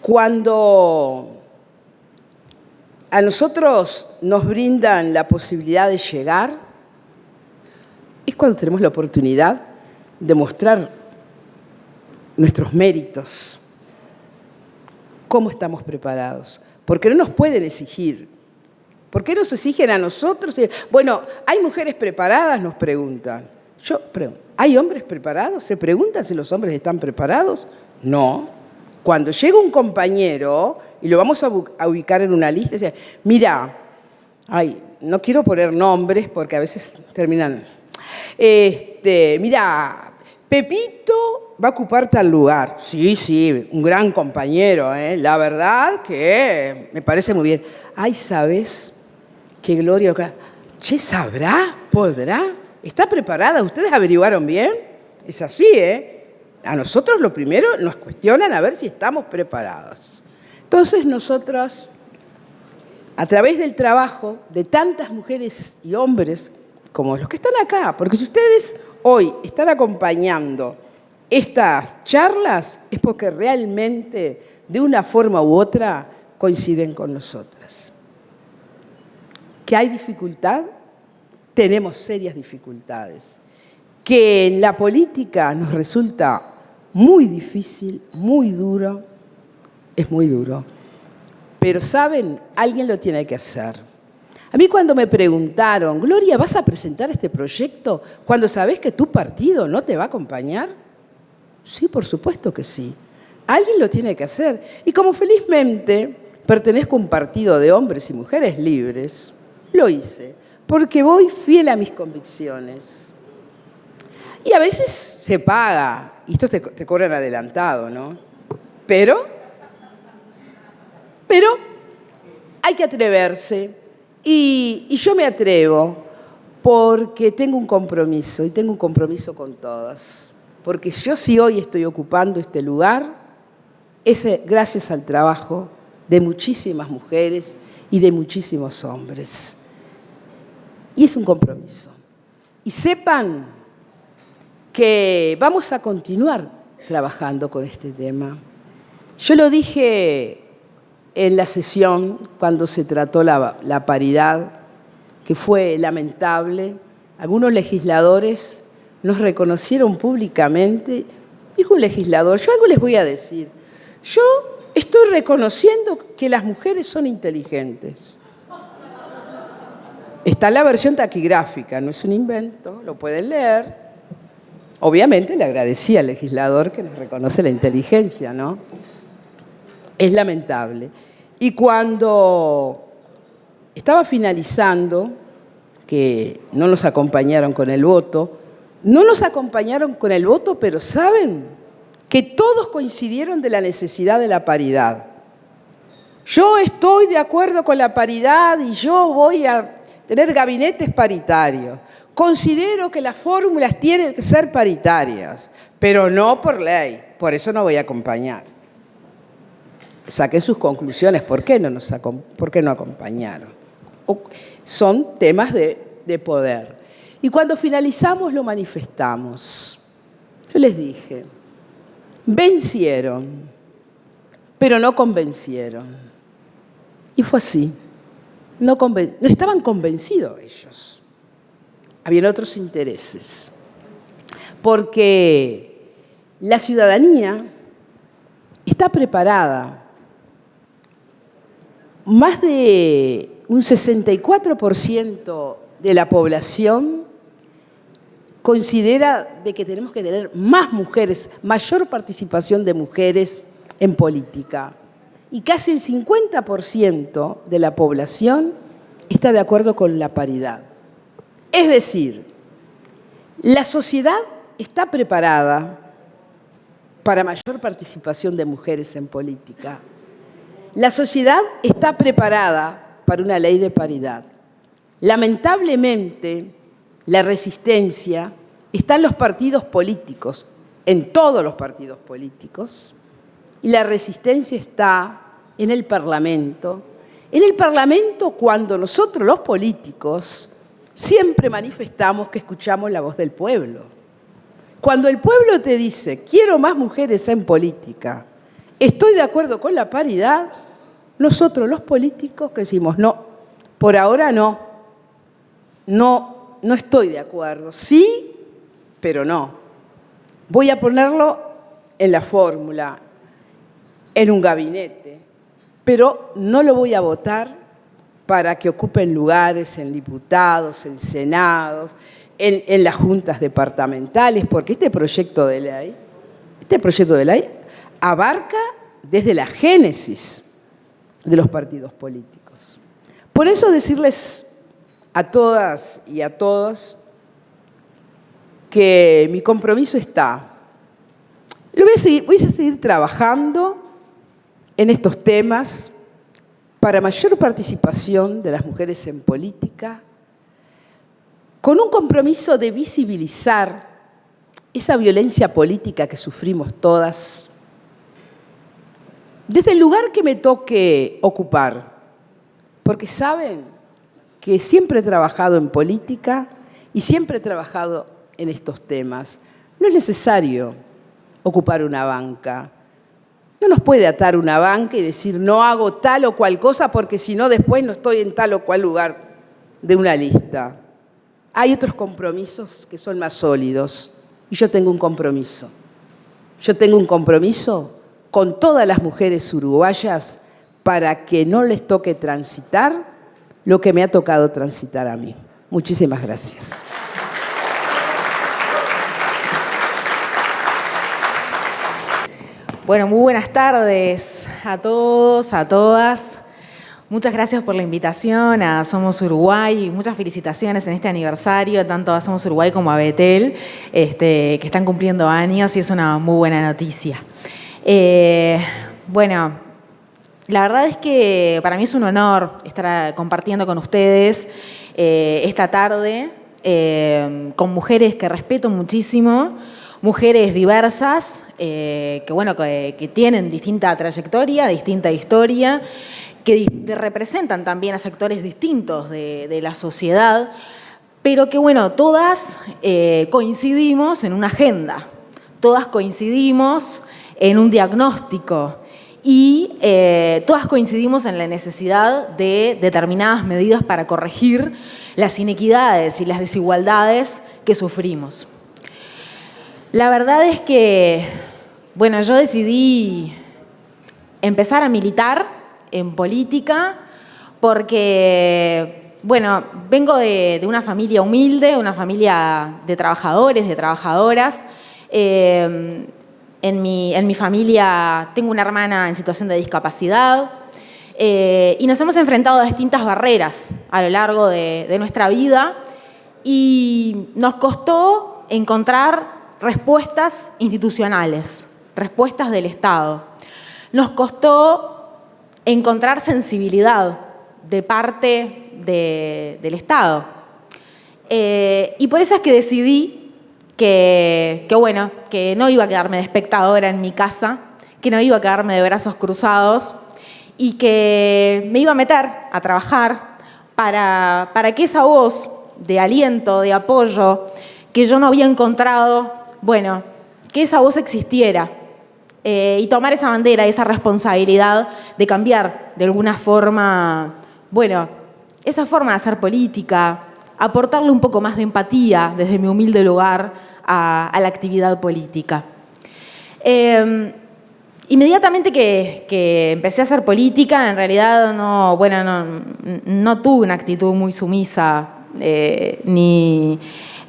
D: Cuando a nosotros nos brindan la posibilidad de llegar, es cuando tenemos la oportunidad de mostrar nuestros méritos. ¿Cómo estamos preparados? Porque no nos pueden exigir. ¿Por qué nos exigen a nosotros? Bueno, ¿hay mujeres preparadas? Nos preguntan. Yo pregunto, ¿hay hombres preparados? ¿Se preguntan si los hombres están preparados? No. Cuando llega un compañero y lo vamos a ubicar en una lista, dice, mira, no quiero poner nombres porque a veces terminan. Mira, Pepito va a ocupar tal lugar. Sí, un gran compañero, ¿eh? La verdad que me parece muy bien. ¿Sabes qué Gloria? Che, ¿sabrá? ¿Podrá? ¿Está preparada? ¿Ustedes averiguaron bien? Es así, ¿eh? A nosotros lo primero nos cuestionan a ver si estamos preparados. Entonces nosotros, a través del trabajo de tantas mujeres y hombres como los que están acá, porque si ustedes hoy están acompañando estas charlas es porque realmente de una forma u otra coinciden con nosotras. ¿Que hay dificultad? Tenemos serias dificultades. Que en la política nos resulta muy difícil, muy duro, es muy duro. Pero, ¿saben? Alguien lo tiene que hacer. A mí cuando me preguntaron, Gloria, ¿vas a presentar este proyecto cuando sabés que tu partido no te va a acompañar? Sí, por supuesto que sí. Alguien lo tiene que hacer. Y como felizmente pertenezco a un partido de hombres y mujeres libres, lo hice, porque voy fiel a mis convicciones. Y a veces se paga, y esto te cobran adelantado, ¿no? Pero hay que atreverse, Y yo me atrevo porque tengo un compromiso, y tengo un compromiso con todas. Porque yo si hoy estoy ocupando este lugar, es gracias al trabajo de muchísimas mujeres y de muchísimos hombres. Y es un compromiso. Y sepan que vamos a continuar trabajando con este tema. Yo lo dije en la sesión cuando se trató la paridad, que fue lamentable. Algunos legisladores nos reconocieron públicamente. Dijo un legislador, yo algo les voy a decir. Yo estoy reconociendo que las mujeres son inteligentes. Está en la versión taquigráfica, no es un invento, lo pueden leer. Obviamente le agradecí al legislador que nos reconoce la inteligencia, ¿no? Es lamentable. Y cuando estaba finalizando, que no nos acompañaron con el voto, pero ¿saben? Que todos coincidieron de la necesidad de la paridad. Yo estoy de acuerdo con la paridad y yo voy a tener gabinetes paritarios. Considero que las fórmulas tienen que ser paritarias, pero no por ley. Por eso no voy a acompañar. Saquen sus conclusiones. ¿Por qué no acompañaron? Son temas de poder. Y cuando finalizamos lo manifestamos. Yo les dije, vencieron, pero no convencieron. Y fue así. No estaban convencidos ellos. Habían otros intereses. Porque la ciudadanía está preparada. Más de un 64% de la población considera de que tenemos que tener más mujeres, mayor participación de mujeres en política. Y casi el 50% de la población está de acuerdo con la paridad. Es decir, la sociedad está preparada para mayor participación de mujeres en política. La sociedad está preparada para una ley de paridad. Lamentablemente, la resistencia está en los partidos políticos, en todos los partidos políticos, y la resistencia está en el Parlamento. En el Parlamento, cuando nosotros los políticos siempre manifestamos que escuchamos la voz del pueblo. Cuando el pueblo te dice, quiero más mujeres en política, estoy de acuerdo con la paridad, nosotros los políticos que decimos, no, por ahora no estoy de acuerdo. Sí, pero no. Voy a ponerlo en la fórmula, en un gabinete, pero no lo voy a votar para que ocupen lugares en diputados, en senados, en las juntas departamentales, porque este proyecto de ley abarca desde la génesis de los partidos políticos. Por eso decirles a todas y a todos que mi compromiso está. Voy a seguir trabajando en estos temas para mayor participación de las mujeres en política, con un compromiso de visibilizar esa violencia política que sufrimos todas, desde el lugar que me toque ocupar, porque saben que siempre he trabajado en política y siempre he trabajado en estos temas. No es necesario ocupar una banca. No nos puede atar una banca y decir no hago tal o cual cosa porque si no después no estoy en tal o cual lugar de una lista. Hay otros compromisos que son más sólidos y yo tengo un compromiso. Yo tengo un compromiso con todas las mujeres uruguayas para que no les toque transitar lo que me ha tocado transitar a mí. Muchísimas gracias.
E: Bueno, muy buenas tardes a todos, a todas. Muchas gracias por la invitación a Somos Uruguay y muchas felicitaciones en este aniversario, tanto a Somos Uruguay como a Betel, que están cumpliendo años y es una muy buena noticia. Bueno, La verdad es que para mí es un honor estar compartiendo con ustedes esta tarde con mujeres que respeto muchísimo, mujeres diversas, que tienen distinta trayectoria, distinta historia, que representan también a sectores distintos de la sociedad, pero que todas coincidimos en una agenda, todas coincidimos en un diagnóstico y todas coincidimos en la necesidad de determinadas medidas para corregir las inequidades y las desigualdades que sufrimos. La verdad es que, yo decidí empezar a militar en política porque, vengo de una familia humilde, una familia de trabajadores, de trabajadoras. En mi familia tengo una hermana en situación de discapacidad y nos hemos enfrentado a distintas barreras a lo largo de nuestra vida y nos costó encontrar respuestas institucionales, respuestas del Estado. Nos costó encontrar sensibilidad de parte del Estado. Y por eso es que decidí que no iba a quedarme de espectadora en mi casa, que no iba a quedarme de brazos cruzados y que me iba a meter a trabajar para que esa voz de aliento, de apoyo, que yo no había encontrado, que esa voz existiera y tomar esa bandera, esa responsabilidad de cambiar de alguna forma, esa forma de hacer política, aportarle un poco más de empatía desde mi humilde lugar a la actividad política. Inmediatamente que empecé a hacer política, en realidad no tuve una actitud muy sumisa, ni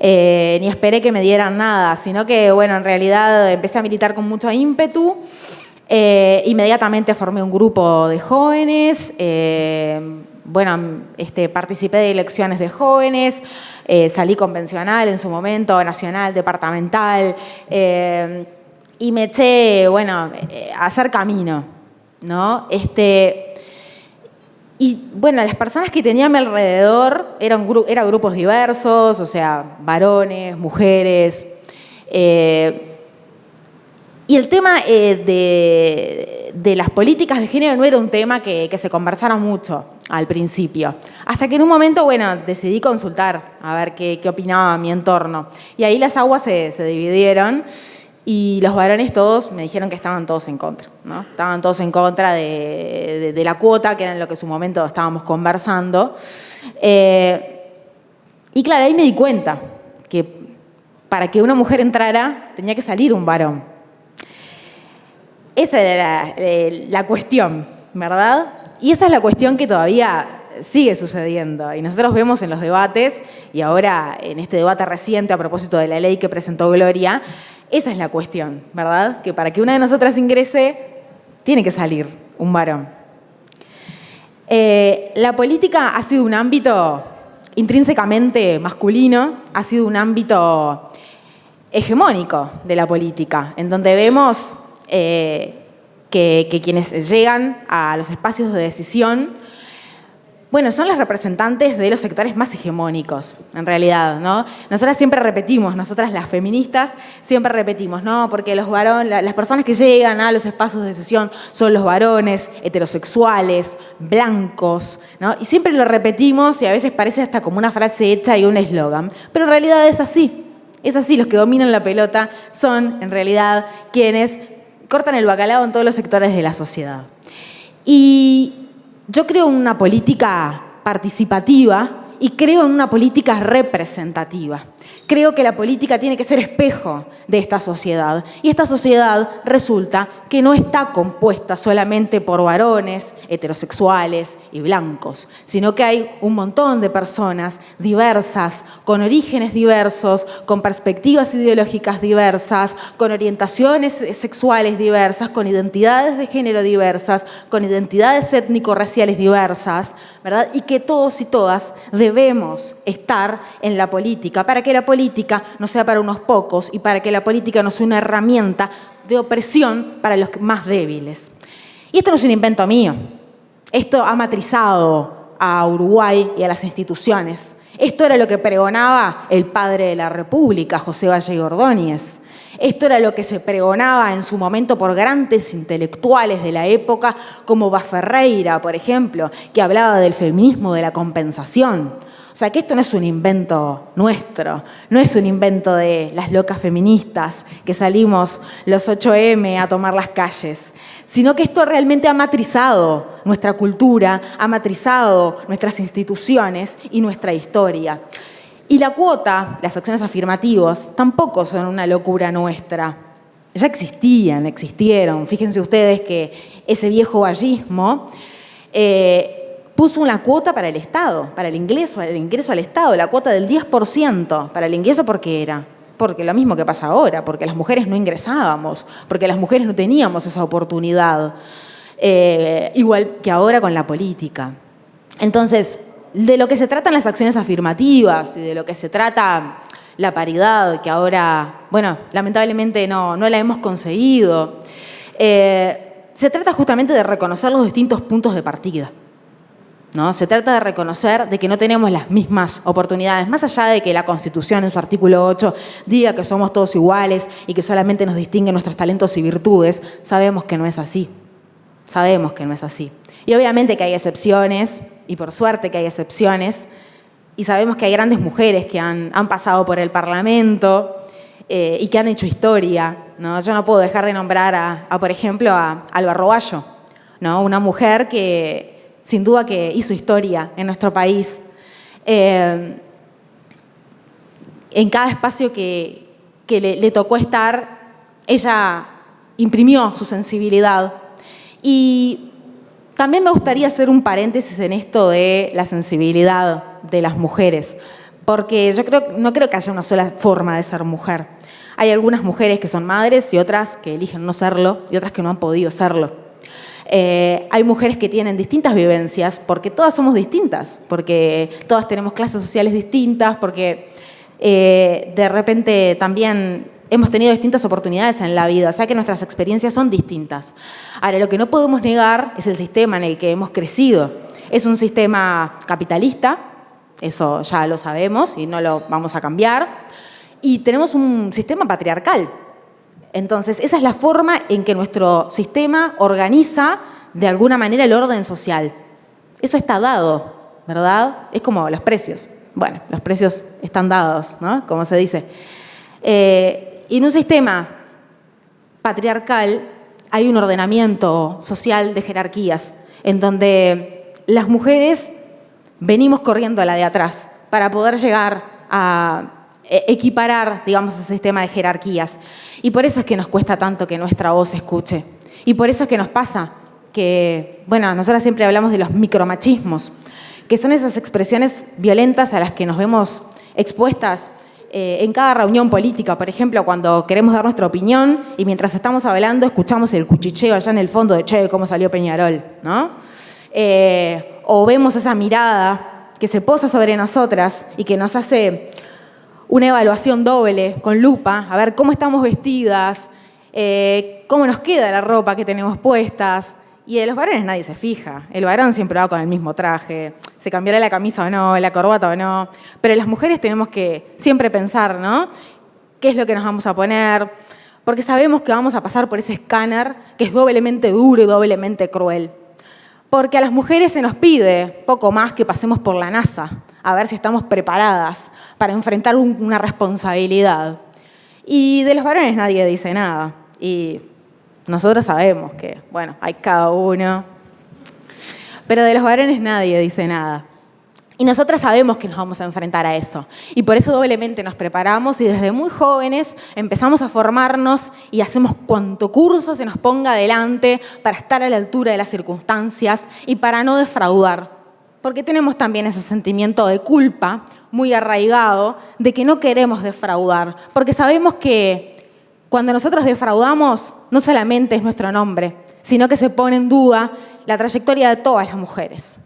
E: esperé que me dieran nada, sino que, en realidad empecé a militar con mucho ímpetu. Inmediatamente formé un grupo de jóvenes, participé de elecciones de jóvenes, salí convencional en su momento, nacional, departamental, y me eché, a hacer camino, ¿no? Las personas que tenía a mi alrededor eran grupos diversos, o sea, varones, mujeres. Y el tema de las políticas de género no era un tema que se conversara mucho al principio. Hasta que en un momento, decidí consultar a ver qué opinaba mi entorno. Y ahí las aguas se dividieron. Y los varones todos me dijeron que estaban todos en contra, ¿no? Estaban todos en contra de la cuota, que era en lo que en su momento estábamos conversando. Y claro, ahí me di cuenta que para que una mujer entrara tenía que salir un varón. Esa era la cuestión, ¿verdad? Y esa es la cuestión que todavía sigue sucediendo. Y nosotros vemos en los debates, y ahora en este debate reciente a propósito de la ley que presentó Gloria, esa es la cuestión, ¿verdad? Que para que una de nosotras ingrese, tiene que salir un varón. La política ha sido un ámbito intrínsecamente masculino, ha sido un ámbito hegemónico de la política, en donde vemos que quienes llegan a los espacios de decisión, son los representantes de los sectores más hegemónicos, en realidad, ¿no? Nosotras siempre repetimos, nosotras las feministas siempre repetimos, ¿no? Porque los varones, las personas que llegan a los espacios de decisión son los varones heterosexuales, blancos, ¿no? Y siempre lo repetimos y a veces parece hasta como una frase hecha y un eslogan, pero en realidad es así. Es así, los que dominan la pelota son, en realidad, quienes cortan el bacalao en todos los sectores de la sociedad. Y yo creo en una política participativa y creo en una política representativa. Creo que la política tiene que ser espejo de esta sociedad. Y esta sociedad resulta que no está compuesta solamente por varones heterosexuales y blancos, sino que hay un montón de personas diversas, con orígenes diversos, con perspectivas ideológicas diversas, con orientaciones sexuales diversas, con identidades de género diversas, con identidades étnico-raciales diversas, ¿verdad? Y que todos y todas debemos estar en la política para que la política no sea para unos pocos y para que la política no sea una herramienta de opresión para los más débiles. Y esto no es un invento mío. Esto ha matrizado a Uruguay y a las instituciones. Esto era lo que pregonaba el padre de la República, José Valle y Ordóñez. Esto era lo que se pregonaba en su momento por grandes intelectuales de la época, como Baferreira, por ejemplo, que hablaba del feminismo de la compensación. O sea, que esto no es un invento nuestro, no es un invento de las locas feministas que salimos los 8M a tomar las calles, sino que esto realmente ha matrizado nuestra cultura, ha matrizado nuestras instituciones y nuestra historia. Y la cuota, las acciones afirmativas, tampoco son una locura nuestra. Ya existieron. Fíjense ustedes que ese viejo vallismo puso una cuota para el Estado, para el ingreso al Estado, la cuota del 10% para el ingreso. ¿Por qué era? Porque lo mismo que pasa ahora, porque las mujeres no ingresábamos, porque las mujeres no teníamos esa oportunidad, igual que ahora con la política. Entonces, de lo que se tratan las acciones afirmativas y de lo que se trata la paridad, que ahora, bueno, lamentablemente no la hemos conseguido, se trata justamente de reconocer los distintos puntos de partida, ¿no? Se trata de reconocer de que no tenemos las mismas oportunidades, más allá de que la Constitución en su artículo 8 diga que somos todos iguales y que solamente nos distinguen nuestros talentos y virtudes. Sabemos que no es así. Sabemos que no es así. Y obviamente que hay excepciones, y por suerte que hay excepciones, y sabemos que hay grandes mujeres que han pasado por el Parlamento y que han hecho historia, ¿no? Yo no puedo dejar de nombrar por ejemplo, a Alba Roballo, ¿no? Una mujer que sin duda que hizo historia en nuestro país. En cada espacio que le tocó estar, ella imprimió su sensibilidad. Y también me gustaría hacer un paréntesis en esto de la sensibilidad de las mujeres, porque no creo que haya una sola forma de ser mujer. Hay algunas mujeres que son madres y otras que eligen no serlo y otras que no han podido serlo. Hay mujeres que tienen distintas vivencias porque todas somos distintas, porque todas tenemos clases sociales distintas, porque de repente también hemos tenido distintas oportunidades en la vida, o sea que nuestras experiencias son distintas. Ahora, lo que no podemos negar es el sistema en el que hemos crecido. Es un sistema capitalista, eso ya lo sabemos y no lo vamos a cambiar, y tenemos un sistema patriarcal. Entonces, esa es la forma en que nuestro sistema organiza de alguna manera el orden social. Eso está dado, ¿verdad? Es como los precios. Bueno, los precios están dados, ¿no? Como se dice. Y en un sistema patriarcal hay un ordenamiento social de jerarquías, en donde las mujeres venimos corriendo a la de atrás para poder llegar a equiparar, digamos, ese sistema de jerarquías. Y por eso es que nos cuesta tanto que nuestra voz se escuche. Y por eso es que nos pasa que, bueno, nosotras siempre hablamos de los micromachismos, que son esas expresiones violentas a las que nos vemos expuestas en cada reunión política. Por ejemplo, cuando queremos dar nuestra opinión y mientras estamos hablando escuchamos el cuchicheo allá en el fondo de che, cómo salió Peñarol, ¿no? O vemos esa mirada que se posa sobre nosotras y que nos hace una evaluación doble, con lupa, a ver cómo estamos vestidas, cómo nos queda la ropa que tenemos puestas. Y de los varones nadie se fija. El varón siempre va con el mismo traje, se cambiará la camisa o no, la corbata o no. Pero las mujeres tenemos que siempre pensar, ¿no? ¿Qué es lo que nos vamos a poner? Porque sabemos que vamos a pasar por ese escáner que es doblemente duro y doblemente cruel. Porque a las mujeres se nos pide poco más que pasemos por la NASA a ver si estamos preparadas para enfrentar una responsabilidad. Y de los varones nadie dice nada. Y nosotros sabemos que, bueno, hay cada uno. Pero de los varones nadie dice nada. Y nosotras sabemos que nos vamos a enfrentar a eso. Y por eso doblemente nos preparamos y desde muy jóvenes empezamos a formarnos y hacemos cuanto curso se nos ponga adelante para estar a la altura de las circunstancias y para no defraudar. Porque tenemos también ese sentimiento de culpa muy arraigado de que no queremos defraudar. Porque sabemos que cuando nosotros defraudamos, no solamente es nuestro nombre, sino que se pone en duda la trayectoria de todas las mujeres.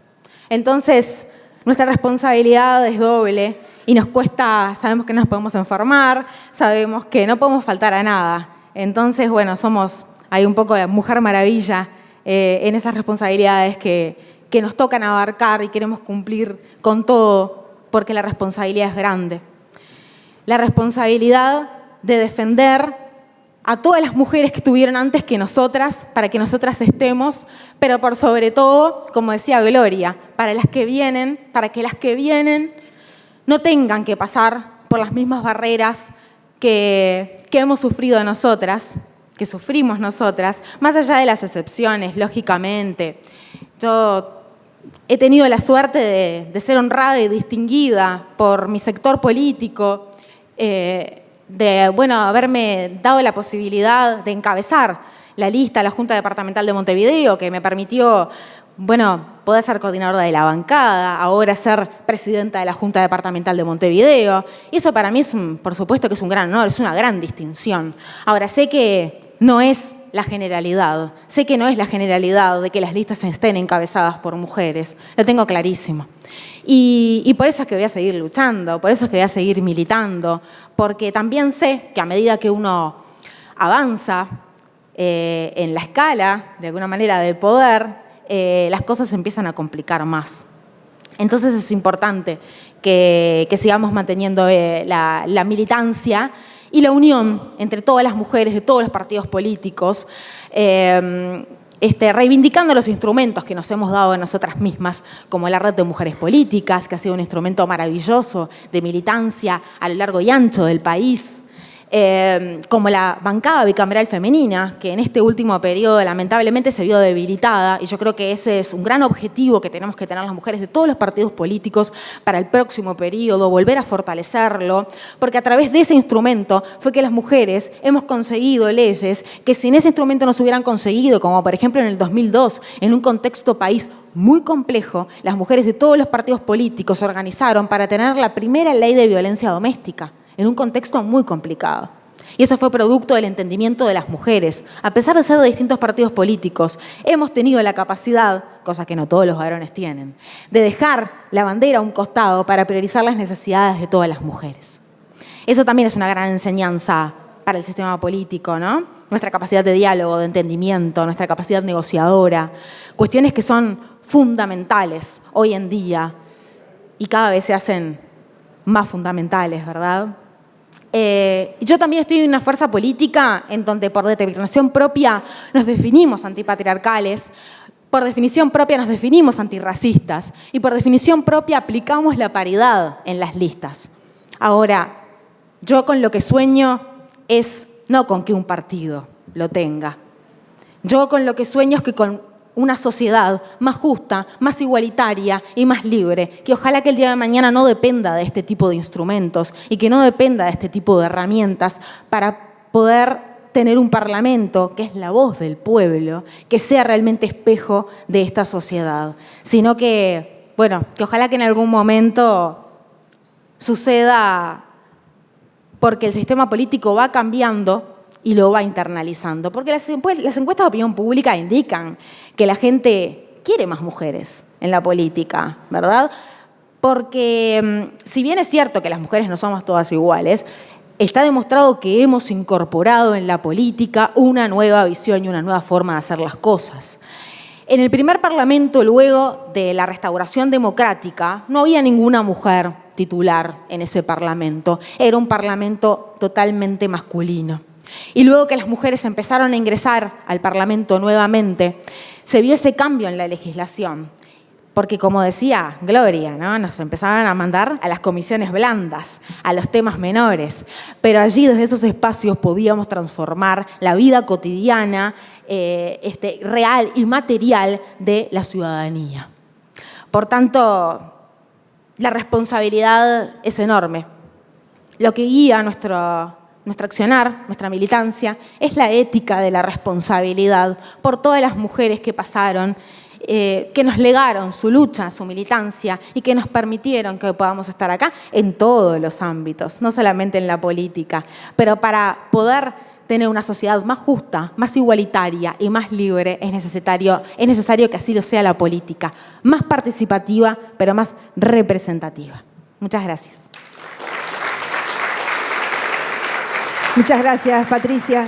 E: Entonces, nuestra responsabilidad es doble y nos cuesta, sabemos que no nos podemos enfermar, sabemos que no podemos faltar a nada. Entonces, bueno, somos ahí un poco la mujer maravilla en esas responsabilidades que nos tocan abarcar y queremos cumplir con todo, porque la responsabilidad es grande. La responsabilidad de defender a todas las mujeres que estuvieron antes que nosotras, para que nosotras estemos, pero por sobre todo, como decía Gloria, para que las que vienen no tengan que pasar por las mismas barreras que hemos sufrido nosotras, que sufrimos nosotras, más allá de las excepciones, lógicamente. Yo he tenido la suerte de ser honrada y distinguida por mi sector político, de haberme dado la posibilidad de encabezar la lista de la Junta Departamental de Montevideo, que me permitió poder ser coordinadora de la bancada, ahora ser presidenta de la Junta Departamental de Montevideo. Y eso para mí por supuesto que es un gran honor, es una gran distinción. Ahora, sé que no es la generalidad, de que las listas estén encabezadas por mujeres, lo tengo clarísimo. Y por eso es que voy a seguir luchando, por eso es que voy a seguir militando, porque también sé que a medida que uno avanza en la escala, de alguna manera, del poder, las cosas se empiezan a complicar más. Entonces es importante que sigamos manteniendo la militancia y la unión entre todas las mujeres de todos los partidos políticos, reivindicando los instrumentos que nos hemos dado a nosotras mismas, como la Red de Mujeres Políticas, que ha sido un instrumento maravilloso de militancia a lo largo y ancho del país, como la bancada bicameral femenina, que en este último periodo lamentablemente se vio debilitada, y yo creo que ese es un gran objetivo que tenemos que tener las mujeres de todos los partidos políticos para el próximo periodo, volver a fortalecerlo, porque a través de ese instrumento fue que las mujeres hemos conseguido leyes que sin ese instrumento no se hubieran conseguido, como por ejemplo en el 2002, en un contexto país muy complejo, las mujeres de todos los partidos políticos se organizaron para tener la primera ley de violencia doméstica, en un contexto muy complicado. Y eso fue producto del entendimiento de las mujeres. A pesar de ser de distintos partidos políticos, hemos tenido la capacidad, cosa que no todos los varones tienen, de dejar la bandera a un costado para priorizar las necesidades de todas las mujeres. Eso también es una gran enseñanza para el sistema político, ¿no? Nuestra capacidad de diálogo, de entendimiento, nuestra capacidad negociadora, cuestiones que son fundamentales hoy en día y cada vez se hacen más fundamentales, ¿verdad? Yo también estoy en una fuerza política en donde por determinación propia nos definimos antipatriarcales, por definición propia nos definimos antirracistas y por definición propia aplicamos la paridad en las listas. Ahora, yo con lo que sueño es no con que un partido lo tenga. Yo con lo que sueño es que con una sociedad más justa, más igualitaria y más libre, que ojalá que el día de mañana no dependa de este tipo de instrumentos y que no dependa de este tipo de herramientas para poder tener un parlamento que es la voz del pueblo, que sea realmente espejo de esta sociedad, sino que ojalá que en algún momento suceda porque el sistema político va cambiando y lo va internalizando. Porque las encuestas de opinión pública indican que la gente quiere más mujeres en la política, ¿verdad? Porque si bien es cierto que las mujeres no somos todas iguales, está demostrado que hemos incorporado en la política una nueva visión y una nueva forma de hacer las cosas. En el primer parlamento, luego de la restauración democrática, no había ninguna mujer titular en ese parlamento. Era un parlamento totalmente masculino. Y luego que las mujeres empezaron a ingresar al Parlamento nuevamente, se vio ese cambio en la legislación. Porque como decía Gloria, ¿no? Nos empezaban a mandar a las comisiones blandas, a los temas menores. Pero allí desde esos espacios podíamos transformar la vida cotidiana, real y material de la ciudadanía. Por tanto, la responsabilidad es enorme. Lo que guía nuestro accionar, nuestra militancia, es la ética de la responsabilidad por todas las mujeres que pasaron, que nos legaron su lucha, su militancia y que nos permitieron que podamos estar acá en todos los ámbitos, no solamente en la política, pero para poder tener una sociedad más justa, más igualitaria y más libre es necesario que así lo sea la política, más participativa, pero más representativa. Muchas gracias.
F: Muchas gracias, Patricia.